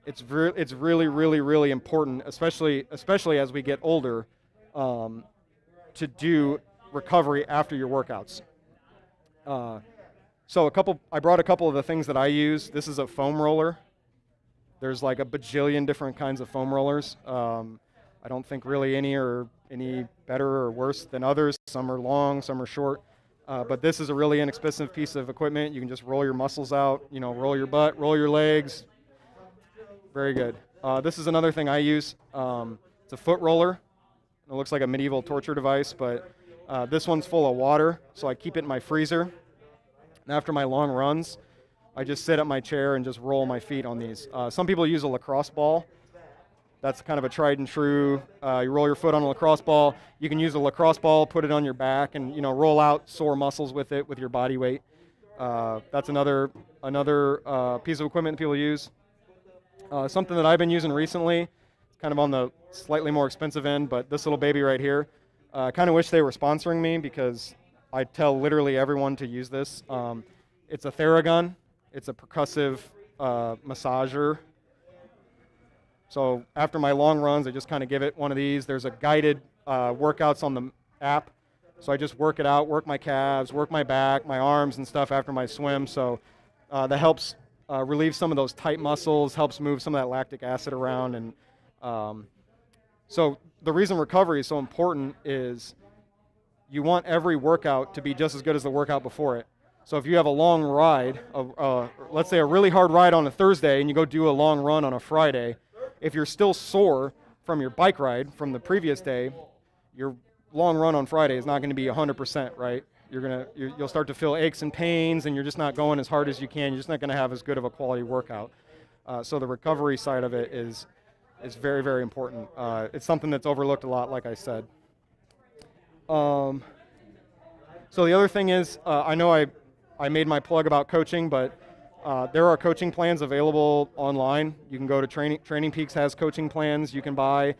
it's really, really, really important, especially as we get older, to do recovery after your workouts. So I brought a couple of the things that I use. This is a foam roller. There's like a bajillion different kinds of foam rollers. I don't think really any are any better or worse than others. Some are long, some are short. But this is a really inexpensive piece of equipment. You can just roll your muscles out, roll your butt, roll your legs. Very good. This is another thing I use. It's a foot roller. It looks like a medieval torture device, but this one's full of water, so I keep it in my freezer. And after my long runs, I just sit at my chair and just roll my feet on these. Some people use a lacrosse ball. That's kind of a tried and true. You roll your foot on a lacrosse ball. You can use a lacrosse ball, put it on your back, and roll out sore muscles with it with your body weight. That's another piece of equipment that people use. Something that I've been using recently, kind of on the slightly more expensive end, but this little baby right here. I kind of wish they were sponsoring me because I tell literally everyone to use this. It's a Theragun. It's a percussive massager. So after my long runs, I just kind of give it one of these. There's a guided workouts on the app. So I just work it out, work my calves, work my back, my arms and stuff after my swim. So that helps relieve some of those tight muscles, helps move some of that lactic acid around. And so the reason recovery is so important is you want every workout to be just as good as the workout before it. So if you have a long ride, let's say a really hard ride on a Thursday, and you go do a long run on a Friday, if you're still sore from your bike ride from the previous day, your long run on Friday is not going to be 100%, right? You'll start to feel aches and pains, and you're just not going as hard as you can. You're just not going to have as good of a quality workout. So the recovery side of it is very, very important. It's something that's overlooked a lot, like I said. So the other thing is, I know I made my plug about coaching, but there are coaching plans available online. You can go to Training Peaks has coaching plans. You can buy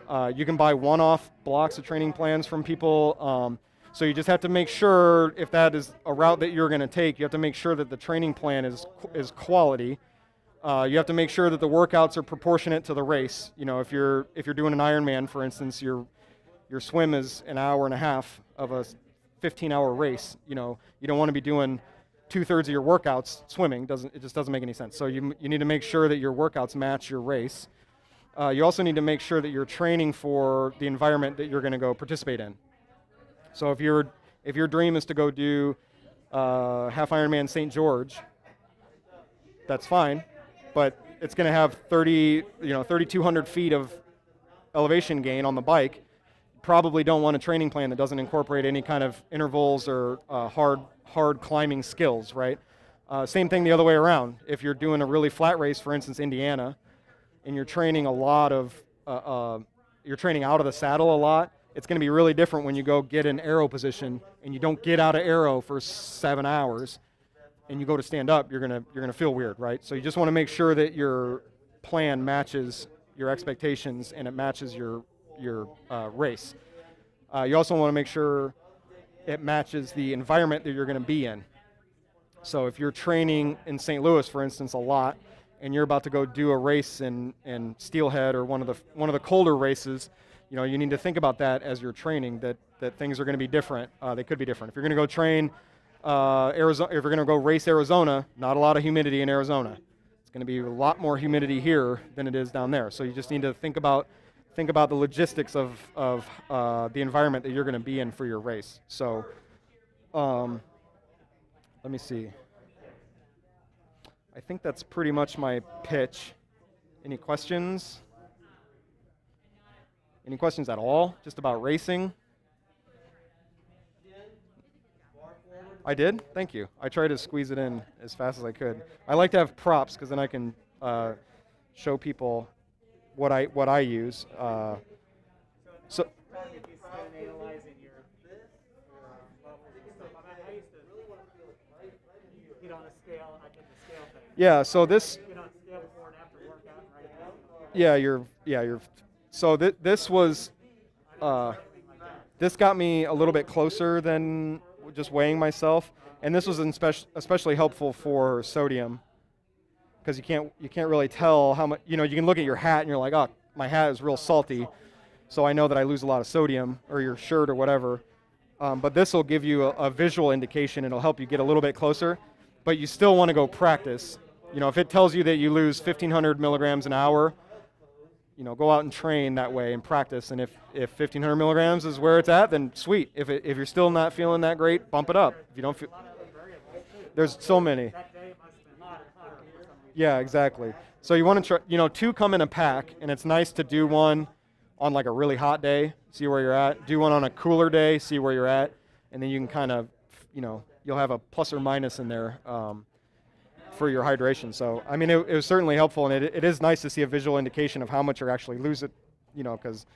one-off blocks of training plans from people. So you just have to make sure, if that is a route that you're going to take, you have to make sure that the training plan is quality. You have to make sure that the workouts are proportionate to the race. If you're doing an Ironman, for instance, your swim is an hour and a half of a 15-hour race. You don't want to be doing 2/3 of your workouts swimming. It just doesn't make any sense. So you need to make sure that your workouts match your race. You also need to make sure that you're training for the environment that you're going to go participate in. So if your dream is to go do half Ironman St. George, that's fine, but it's going to have 3,200 feet of elevation gain on the bike. You probably don't want a training plan that doesn't incorporate any kind of intervals or hard climbing skills, right? Same thing the other way around. If you're doing a really flat race, for instance, Indiana, and you're training you're training out of the saddle a lot, It's going to be really different when you go get an aero position and you don't get out of aero for 7 hours and you go to stand up, you're going to feel weird, right? So you just want to make sure that your plan matches your expectations and it matches your race. You also want to make sure it matches the environment that you're going to be in. So if you're training in St. Louis, for instance, a lot, and you're about to go do a race in Steelhead or one of the colder races, you need to think about that as you're training, that things are going to be different. They could be different. If you're going to go train Arizona, if you're going to go race Arizona, not a lot of humidity in Arizona. It's going to be a lot more humidity here than it is down there. So you just need to think about the logistics of the environment that you're going to be in for your race. So let me see. I think that's pretty much my pitch. Any questions? Any questions at all? Just about racing? I did? Thank you. I tried to squeeze it in as fast as I could. I like to have props because then I can show people what I use. So analyzing your levels and stuff. I used to get on a scale, and I did the scale thing. yeah, so this. Get on scale before and after workout and write it down. Yeah, so this was, this got me a little bit closer than just weighing myself, and this was especially helpful for sodium, because you can't really tell how much, you can look at your hat and you're like, oh, my hat is real salty, so I know that I lose a lot of sodium, or your shirt or whatever, but this will give you a visual indication. It'll help you get a little bit closer, but you still want to go practice. If it tells you that you lose 1,500 milligrams an hour, go out and train that way and practice. And if 1,500 milligrams is where it's at, then sweet. If you're still not feeling that great, bump it up. If you don't feel, there's so many. Yeah, exactly. So you want to try, 2 come in a pack, and it's nice to do one on like a really hot day, see where you're at. Do one on a cooler day, see where you're at, and then you can kind of, you'll have a plus or minus in there. For your hydration. So, I mean, it was certainly helpful, and it is nice to see a visual indication of how much you're actually losing, because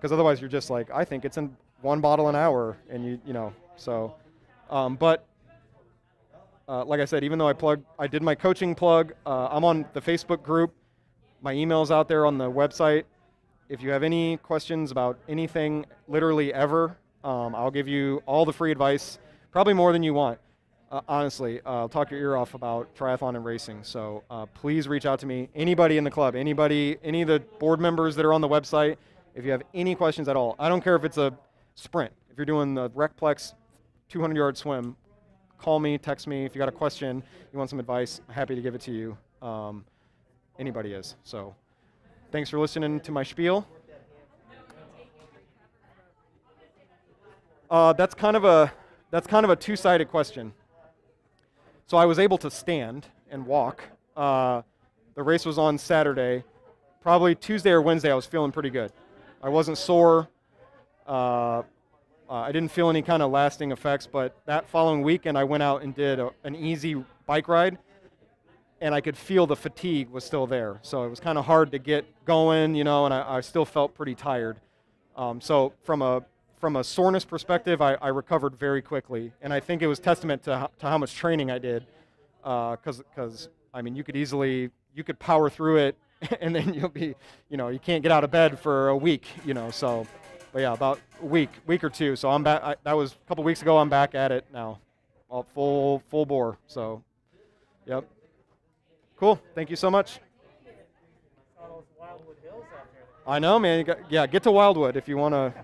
otherwise you're just like, I think it's in 1 bottle an hour, and so, but like I said, even though I did my coaching plug, I'm on the Facebook group, my email's out there on the website. If you have any questions about anything, literally ever, I'll give you all the free advice, probably more than you want. Honestly, I'll talk your ear off about triathlon and racing. So please reach out to me. Anybody in the club, any of the board members that are on the website, if you have any questions at all. I don't care if it's a sprint. If you're doing the Recplex 200-yard swim, call me, text me. If you got a question, you want some advice, I'm happy to give it to you. Anybody is. So thanks for listening to my spiel. That's kind of a two-sided question. So I was able to stand and walk. The race was on Saturday. Probably Tuesday or Wednesday, I was feeling pretty good. I wasn't sore. I didn't feel any kind of lasting effects, but that following weekend, I went out and did an easy bike ride, and I could feel the fatigue was still there. So it was kind of hard to get going, and I still felt pretty tired. So from a soreness perspective, I recovered very quickly, and I think it was testament to how much training I did, because I mean, you could power through it, and then you'll be, you can't get out of bed for a week, so, but yeah, about a week or 2. So I'm back. That was a couple weeks ago. I'm back at it now, all full bore. So, yep. Cool. Thank you so much. I know, man. Get to Wildwood if you want to.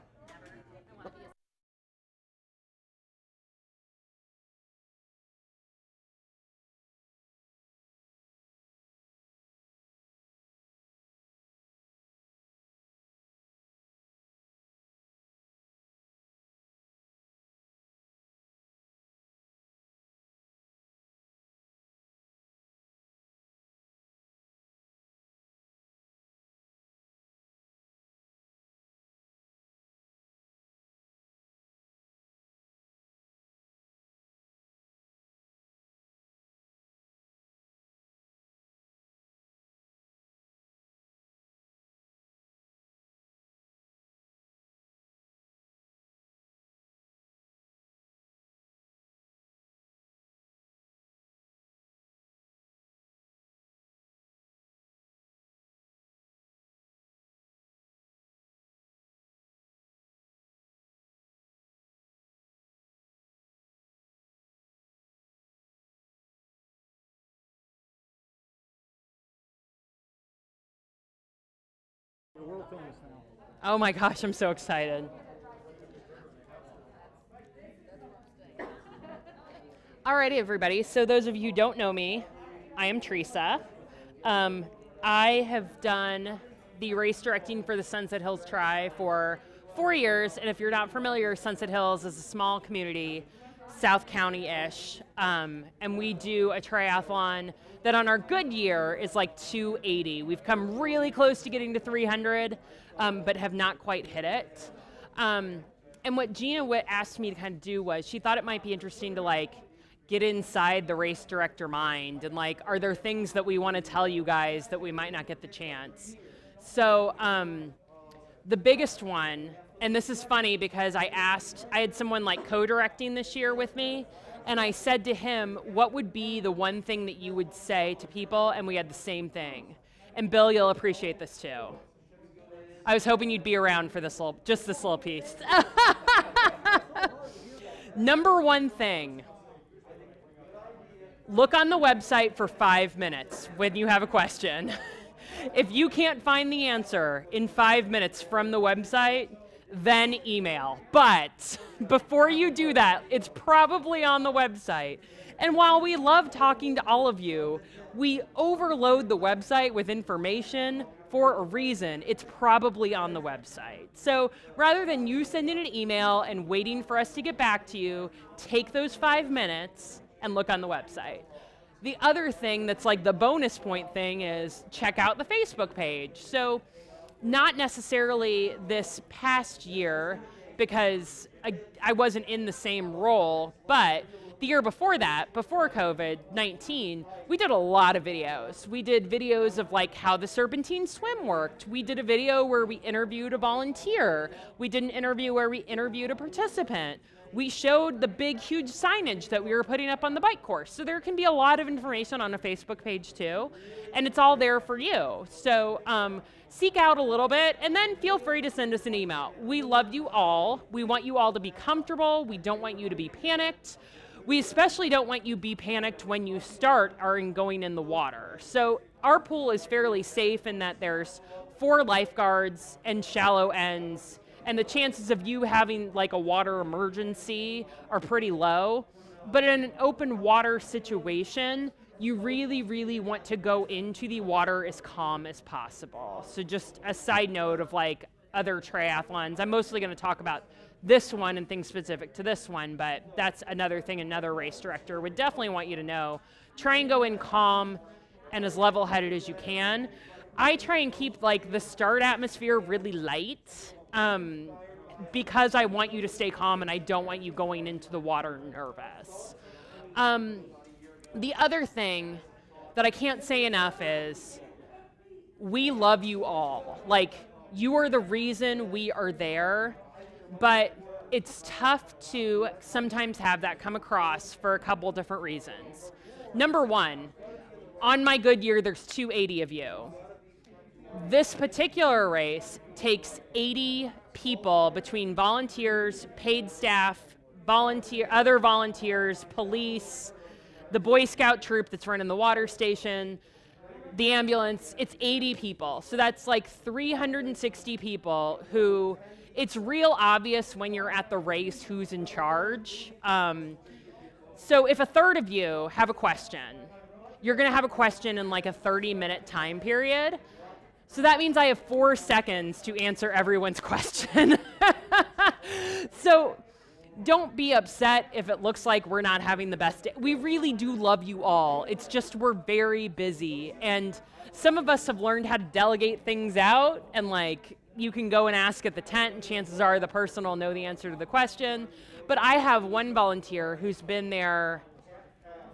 You're world famous now. Oh my gosh, I'm so excited. Alrighty, everybody. So those of you who don't know me, I am Teresa. I have done the race directing for the Sunset Hills Tri for 4 years, and if you're not familiar, Sunset Hills is a small community, South County-ish, and we do a triathlon that on our good year is like 280. We've come really close to getting to 300, but have not quite hit it. And what Gina asked me to kind of do was, she thought it might be interesting to like get inside the race director mind and like, are there things that we want to tell you guys that we might not get the chance? So the biggest one, and this is funny because I had someone like co-directing this year with me, and I said to him, what would be the one thing that you would say to people? And we had the same thing. And Bill, you'll appreciate this too. I was hoping you'd be around for this just this little piece. Number one thing, look on the website for 5 minutes when you have a question. If you can't find the answer in 5 minutes from the website, then email. But before you do that, it's probably on the website. And while we love talking to all of you, we overload the website with information for a reason. It's probably on the website. So rather than you sending an email and waiting for us to get back to you, take those 5 minutes and look on the website. The other thing that's like the bonus point thing is check out the Facebook page. So not necessarily this past year because I wasn't in the same role, but the year before that, before COVID-19, we did a lot of videos. We did videos of like how the serpentine swim worked. We did a video where we interviewed a volunteer. We did an interview where we interviewed a participant. We showed the big, huge signage that we were putting up on the bike course. So there can be a lot of information on a Facebook page too, and it's all there for you. So seek out a little bit, and then feel free to send us an email. We love you all. We want you all to be comfortable. We don't want you to be panicked. We especially don't want you to be panicked when you start going in the water. So our pool is fairly safe in that there's 4 lifeguards and shallow ends, and the chances of you having like a water emergency are pretty low. But in an open water situation, you really, really want to go into the water as calm as possible. So just a side note of like other triathlons, I'm mostly gonna talk about this one and things specific to this one, but that's another thing another race director would definitely want you to know. Try and go in calm and as level-headed as you can. I try and keep like the start atmosphere really light, because I want you to stay calm and I don't want you going into the water nervous. The other thing that I can't say enough is we love you all. Like, you are the reason we are there, but it's tough to sometimes have that come across for a couple different reasons. Number one, on my good year, there's 280 of you. This particular race takes 80 people between volunteers, paid staff, other volunteers, police, the Boy Scout troop that's running the water station, the ambulance. It's 80 people. So that's like 360 people who, it's real obvious when you're at the race who's in charge. So if a third of you have a question, you're gonna have a question in like a 30-minute time period. So that means I have 4 seconds to answer everyone's question. So don't be upset if it looks like we're not having the best day. We really do love you all. It's just we're very busy. And some of us have learned how to delegate things out, and like you can go and ask at the tent and chances are the person will know the answer to the question. But I have one volunteer who's been there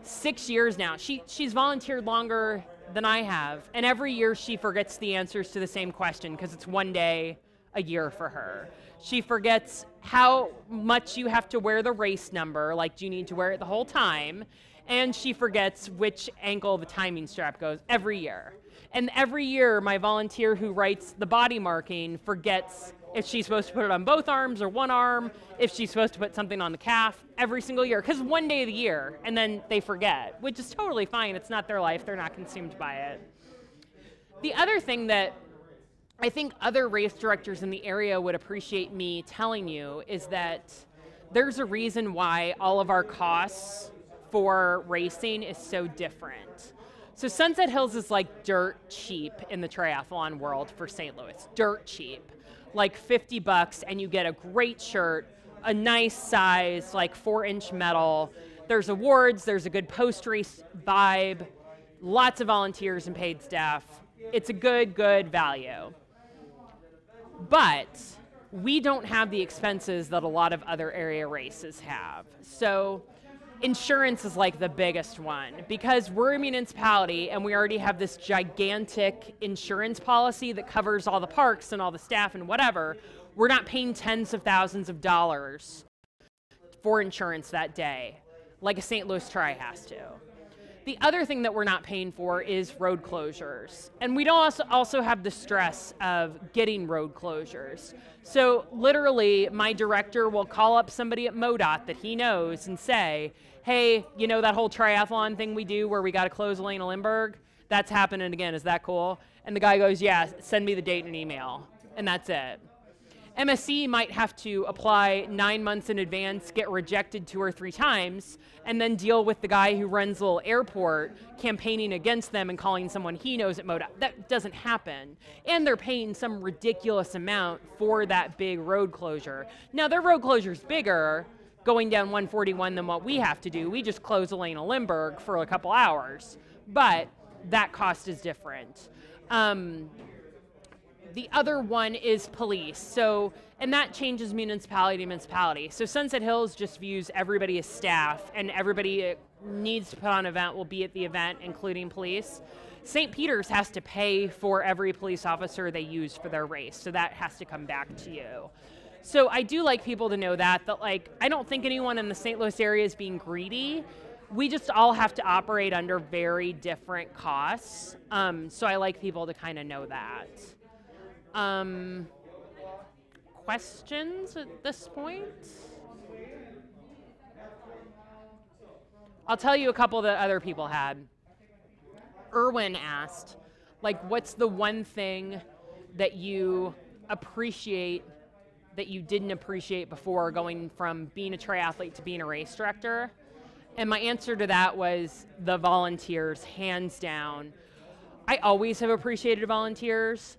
6 years now. She's volunteered longer than I have, and every year she forgets the answers to the same question because it's one day a year for her. She forgets how much you have to wear the race number, like do you need to wear it the whole time, and she forgets which ankle the timing strap goes every year. And every year my volunteer who writes the body marking forgets if she's supposed to put it on both arms or one arm, if she's supposed to put something on the calf every single year, because one day of the year, and then they forget, which is totally fine. It's not their life. They're not consumed by it. The other thing that I think other race directors in the area would appreciate me telling you is that there's a reason why all of our costs for racing is so different. So Sunset Hills is like dirt cheap in the triathlon world for St. Louis, dirt cheap. Like $50 and you get a great shirt, a nice size, like 4-inch medal. There's awards, there's a good post-race vibe, lots of volunteers and paid staff. It's a good value. But we don't have the expenses that a lot of other area races have. So insurance is like the biggest one because we're a municipality and we already have this gigantic insurance policy that covers all the parks and all the staff and whatever. We're not paying tens of thousands of dollars for insurance that day, like a St. Louis Tri has to. The other thing that we're not paying for is road closures. And we don't also have the stress of getting road closures. So literally, my director will call up somebody at MoDOT that he knows and say, hey, you know that whole triathlon thing we do where we got to close a lane of Lindbergh? That's happening again, is that cool? And the guy goes, yeah, send me the date and an email. And that's it. MSC might have to apply 9 months in advance, get rejected 2 or 3 times, and then deal with the guy who runs the little airport campaigning against them and calling someone he knows at MoDOT. That doesn't happen. And they're paying some ridiculous amount for that big road closure. Now, their road closure's bigger going down 141 than what we have to do. We just close a lane of Lindbergh for a couple hours. But that cost is different. The other one is police. So, and that changes municipality to municipality. So Sunset Hills just views everybody as staff, and everybody needs to put on an event will be at the event, including police. St. Peter's has to pay for every police officer they use for their race, so that has to come back to you. So I do like people to know that like, I don't think anyone in the St. Louis area is being greedy. We just all have to operate under very different costs. So I like people to kind of know that. Questions at this point? I'll tell you a couple that other people had. Erwin asked, like, what's the one thing that you appreciate that you didn't appreciate before going from being a triathlete to being a race director? And my answer to that was the volunteers, hands down. I always have appreciated volunteers,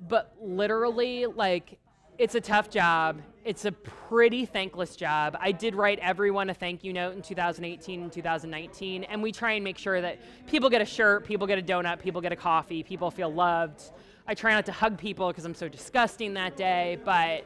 but literally, like, it's a tough job. It's a pretty thankless job. I did write everyone a thank you note in 2018 and 2019, and we try and make sure that people get a shirt, people get a donut, people get a coffee, people feel loved. I try not to hug people because I'm so disgusting that day, but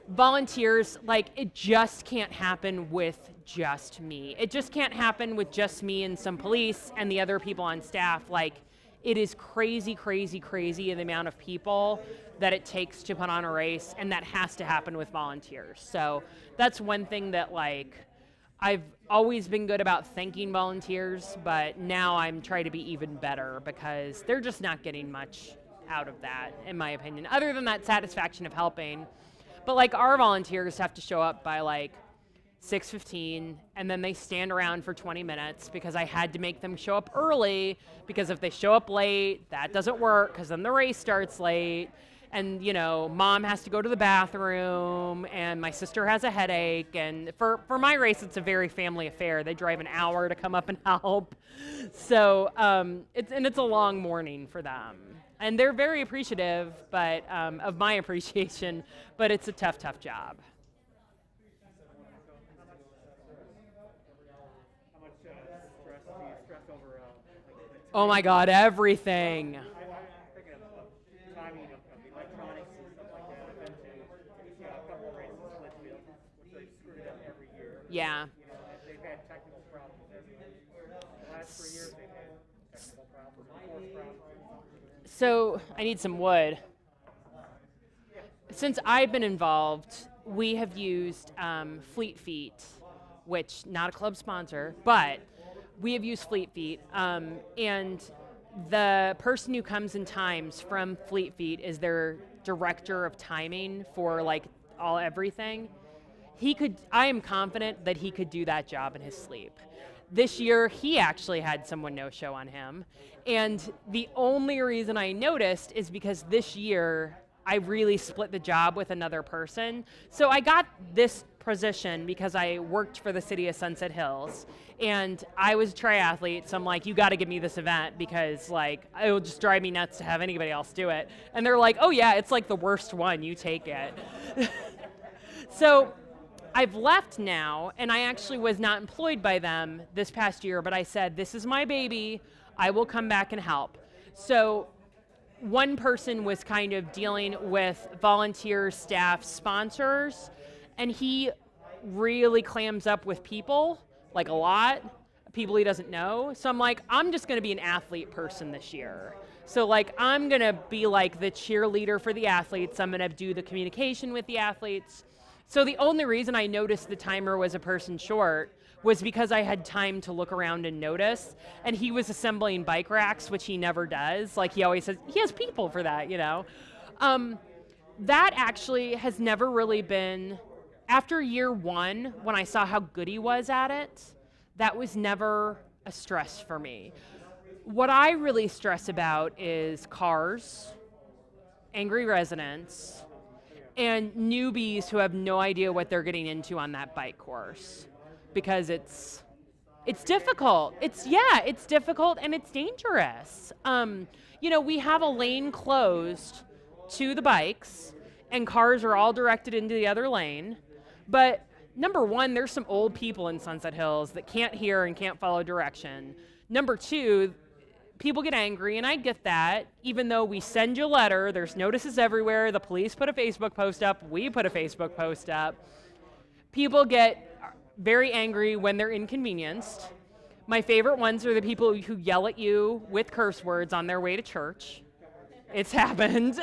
volunteers, like, it just can't happen with just me. It just can't happen with just me and some police and the other people on staff. Like, it is crazy, crazy, crazy the amount of people that it takes to put on a race, and that has to happen with volunteers. So that's one thing that, like, I've always been good about thanking volunteers, but now I'm trying to be even better because they're just not getting much out of that, in my opinion, other than that satisfaction of helping. But, like, our volunteers have to show up by, like, 6:15, and then they stand around for 20 minutes because I had to make them show up early, because if they show up late, that doesn't work because then the race starts late, and, you know, mom has to go to the bathroom, and my sister has a headache, and for my race, it's a very family affair. They drive an hour to come up and help. So it's a long morning for them. And they're very appreciative but of my appreciation, but it's a tough, tough job. Oh my God, everything. I'm thinking of timing of electronics and stuff like that. I've been to a couple of races in Litchfield, which they screwed up every year. Yeah. You know, they've had technical problems every year. The last 3 years they've had technical problems, force problems. So I need some wood. Since I've been involved, we have used Fleet Feet, which not a club sponsor, but we have used Fleet Feet, and the person who comes and times from Fleet Feet is their director of timing for, like, everything. I am confident that he could do that job in his sleep. This year, he actually had someone no-show on him. And the only reason I noticed is because this year, I really split the job with another person. So I got this position because I worked for the city of Sunset Hills. And I was a triathlete, so I'm like, you gotta give me this event because like, it will just drive me nuts to have anybody else do it. And they're like, oh yeah, it's like the worst one, you take it. So I've left now, and I actually was not employed by them this past year, but I said, this is my baby, I will come back and help. So one person was kind of dealing with volunteers, staff, sponsors, and he really clams up with people, like a lot, people he doesn't know. So I'm like, I'm just gonna be an athlete person this year. So like, I'm gonna be like the cheerleader for the athletes, I'm gonna do the communication with the athletes. So the only reason I noticed the timer was a person short was because I had time to look around and notice, and he was assembling bike racks, which he never does. Like he always says, he has people for that, you know. That actually has never really been, after year one, when I saw how good he was at it, that was never a stress for me. What I really stress about is cars, angry residents, and newbies who have no idea what they're getting into on that bike course, because it's difficult. It's difficult and it's dangerous. You know, we have a lane closed to the bikes, and cars are all directed into the other lane. But number one, there's some old people in Sunset Hills that can't hear and can't follow direction. Number two, people get angry, and I get that. Even though we send you a letter, there's notices everywhere, the police put a Facebook post up, we put a Facebook post up. People get very angry when they're inconvenienced. My favorite ones are the people who yell at you with curse words on their way to church. It's happened.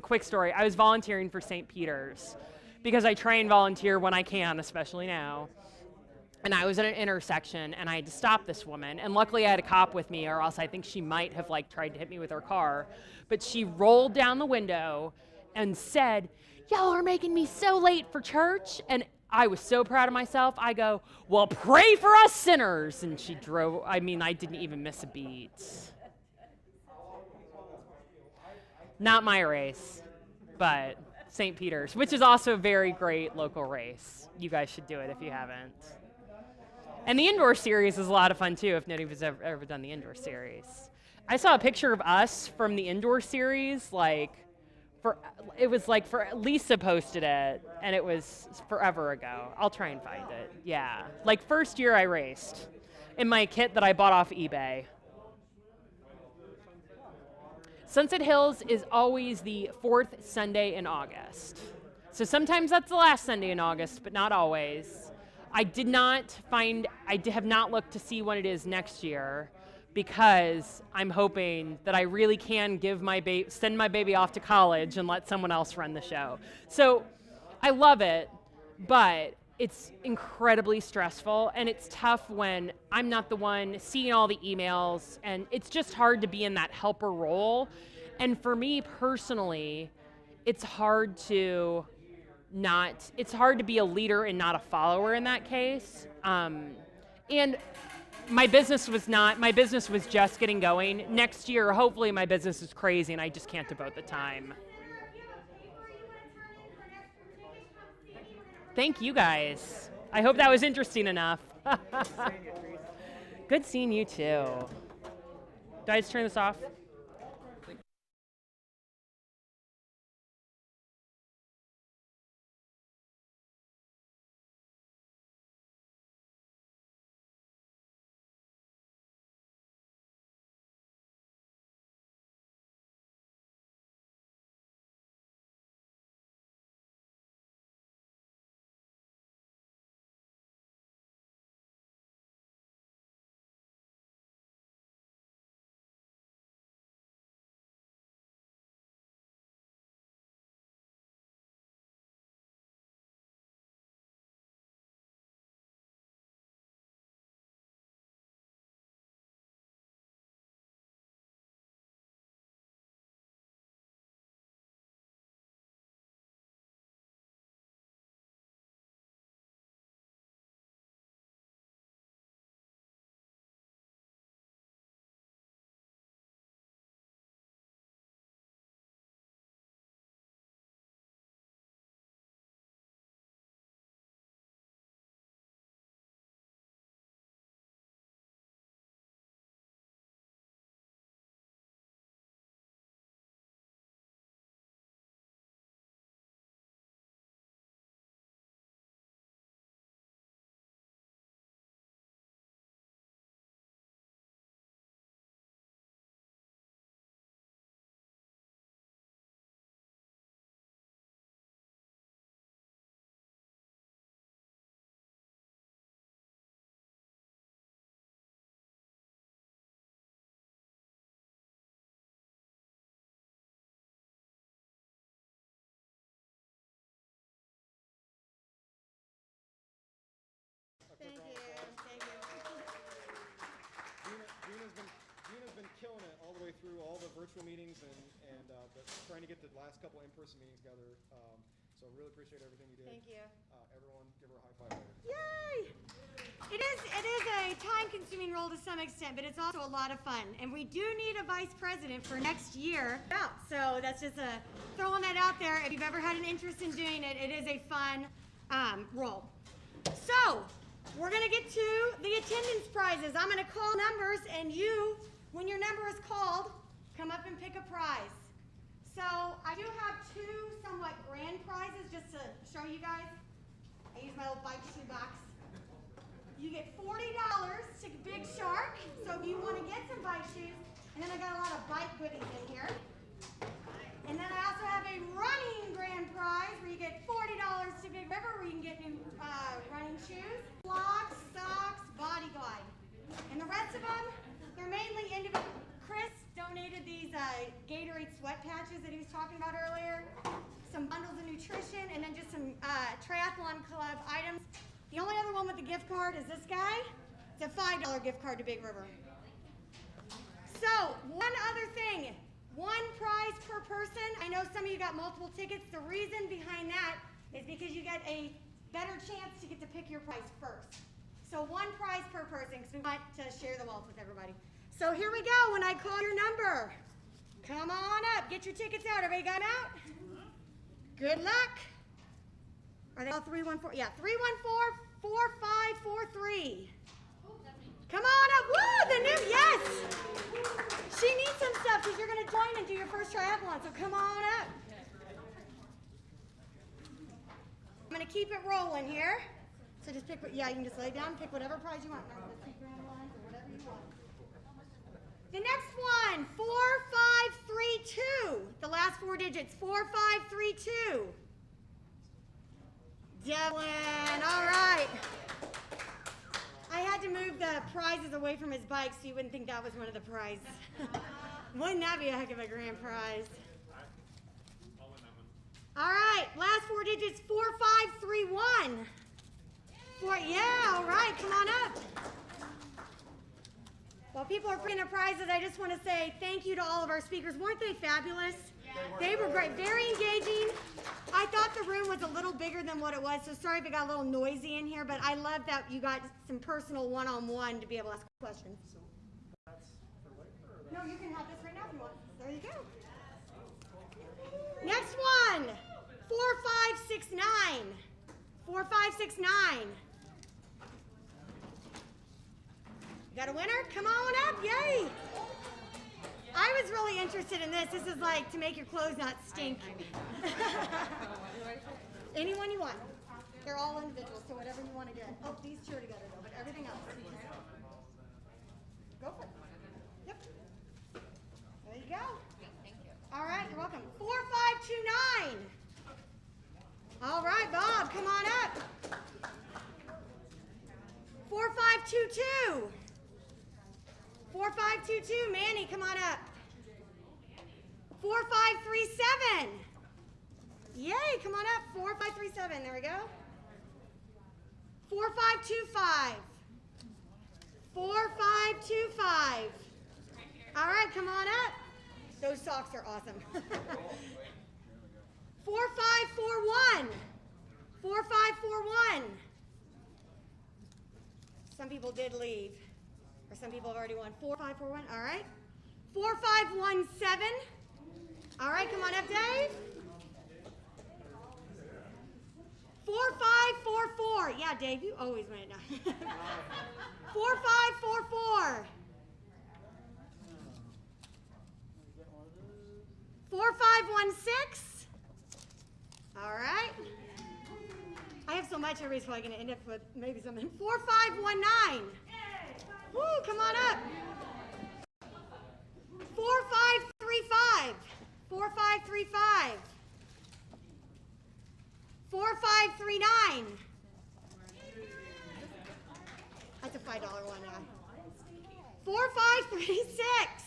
Quick story, I was volunteering for St. Peter's because I try and volunteer when I can, especially now. And I was at an intersection, and I had to stop this woman. And luckily, I had a cop with me, or else I think she might have like tried to hit me with her car. But she rolled down the window and said, "Y'all are making me so late for church." And I was so proud of myself. I go, "Well, pray for us sinners." And she drove. I mean, I didn't even miss a beat. Not my race, but St. Peter's, which is also a very great local race. You guys should do it if you haven't. And the indoor series is a lot of fun too, if nobody's ever done the indoor series. I saw a picture of us from the indoor series, Lisa posted it, and it was forever ago. I'll try and find it, yeah. Like first year I raced in my kit that I bought off eBay. Sunset Hills is always the fourth Sunday in August. So sometimes that's the last Sunday in August, but not always. I have not looked to see when it is next year, because I'm hoping that I really can send my baby off to college and let someone else run the show. So I love it, but it's incredibly stressful, and it's tough when I'm not the one seeing all the emails, and it's just hard to be in that helper role. And for me personally, it's hard to be a leader and not a follower in that case. And my business was just getting going. Next year, hopefully my business is crazy and I just can't devote the time. Thank you guys. I hope that was interesting enough. Good seeing you too. Do I just turn this off? way through all the virtual meetings and trying to get the last couple in-person meetings together. So really appreciate everything you did. Thank you. Everyone, give her a high five. Yay! It is a time-consuming role to some extent, but it's also a lot of fun. And we do need a vice president for next year. So that's just throwing that out there. If you've ever had an interest in doing it, it is a fun role. So we're going to get to the attendance prizes. I'm going to call numbers, and you, when your number is called, come up and pick a prize. So I do have two somewhat grand prizes just to show you guys. I use my old bike shoe box. You get $40 to Big Shark. So if you want to get some bike shoes, and then I got a lot of bike goodies in here. And then I also have a running grand prize where you get $40 to Big River where you can get new running shoes, blocks, socks, body glide. And the rest of them, they're mainly individual. Chris donated these Gatorade sweat patches that he was talking about earlier, some bundles of nutrition, and then just some Triathlon Club items. The only other one with the gift card is this guy. It's a $5 gift card to Big River. So, one other thing. One prize per person. I know some of you got multiple tickets. The reason behind that is because you get a better chance to get to pick your prize first. So one prize per person because we want to share the wealth with everybody. So here we go. When I call your number, come on up. Get your tickets out. Everybody got them out? Good luck. Are they all 314? Yeah, 314-4543. Come on up. Woo, the new, yes. She needs some stuff because you're going to join and do your first triathlon, so come on up. I'm going to keep it rolling here. So just pick, yeah, you can just lay down, pick whatever prize you want. Or whatever you want. The next one, 4532. The last four digits, 4532. Devlin, all right. I had to move the prizes away from his bike so you wouldn't think that was one of the prizes. Wouldn't that be a heck of a grand prize? I'll win that one. All right, last four digits, 4531. Yeah, all right, come on up. While people are putting their prizes, I just want to say thank you to all of our speakers. Weren't they fabulous? They were great, very engaging. I thought the room was a little bigger than what it was, so sorry if it got a little noisy in here, but I love that you got some personal one-on-one to be able to ask questions. No, you can have this right now if you want. There you go. Next one, 4569. 4569. You got a winner? Come on up, yay! I was really interested in this. This is like to make your clothes not stink. Anyone you want. They're all individuals, so whatever you want to get. Oh, these two are together though, but everything else. Go for it. Yep. There you go. Thank you. All right, you're welcome. 4529. All right, Bob, come on up. 4522. 4522, Manny, come on up. 4537. Yay, come on up. 4537, there we go. 4525. 4525. All right, come on up. Those socks are awesome. 4541. 4541. Some people did leave. Or some people have already won. 4541, all right. 4517. All right, come on up, Dave. 4544. Yeah, Dave, you always win it now. 4544. 4516. All right. I have so much, everybody's probably going to end up with maybe something. 4519. Woo, come on up. 4535. 4535. 4539. That's a $5 one now. 4536.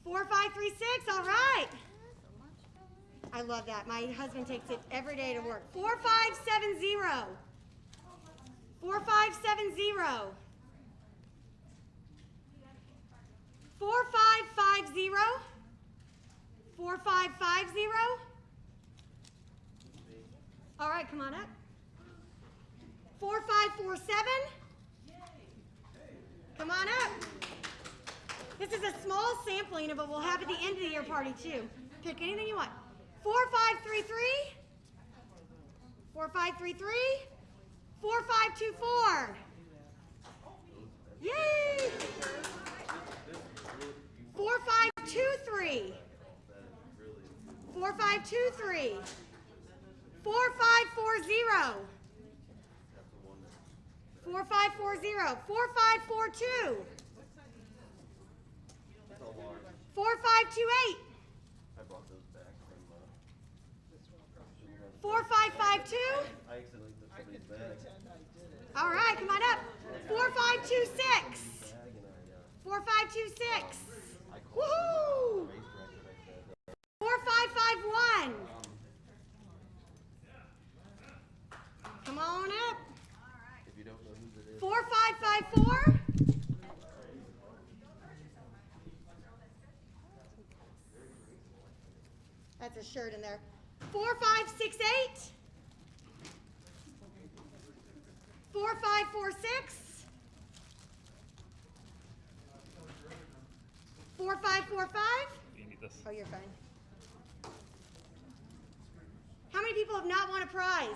4536, all right. I love that. My husband takes it every day to work. 4570. 4570. 4550. 4550. All right, come on up. 4547. Come on up. This is a small sampling of what we'll have at the end of the year party too. Pick anything you want. 4533. 4533. 4524. Yay! 4523. 4523. 4540. 4540. 4542. 4528. 4552. All right, come on up. 4526. 4526. Woohoo! 4551. Come on up. 4554. That's a shirt in there. 4568. 4546. 4545. You need this. Oh, you're fine. How many people have not won a prize?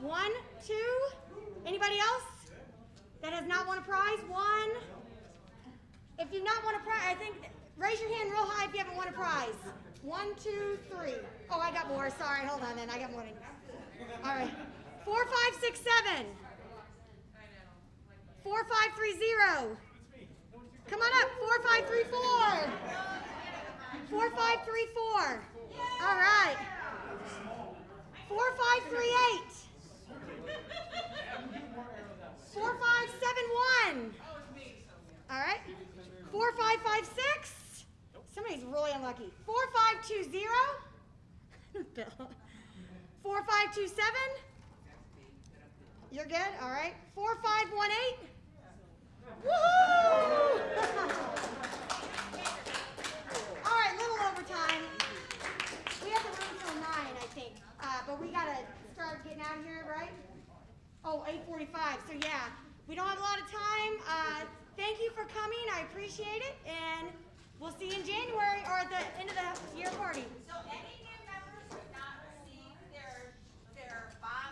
1, 2. Anybody else that has not won a prize? 1. If you've not won a prize, I think raise your hand real high if you haven't won a prize. 1, 2, 3. Oh, I got more. Sorry, hold on then. I got more. All right. 4, 5, 6, 7. 4, 5, 3, 0. Come on up. 4, 5, 3, 4. 4, 5, 3, 4. All right. 4, 5, 3, 8. 4, 5, 7, 1. All right. 4, 5, 5, 6. Somebody's really unlucky. 4, 5, 2, 0. 4, 5, 2, 7. You're good? All right. 4, 5, 1, 8. Woohoo! All right, little overtime. We have the room till 9, I think. But we got to start getting out of here, right? Oh, 8:45. So, yeah, we don't have a lot of time. Thank you for coming. I appreciate it. And we'll see you in January or at the end of the year party. So any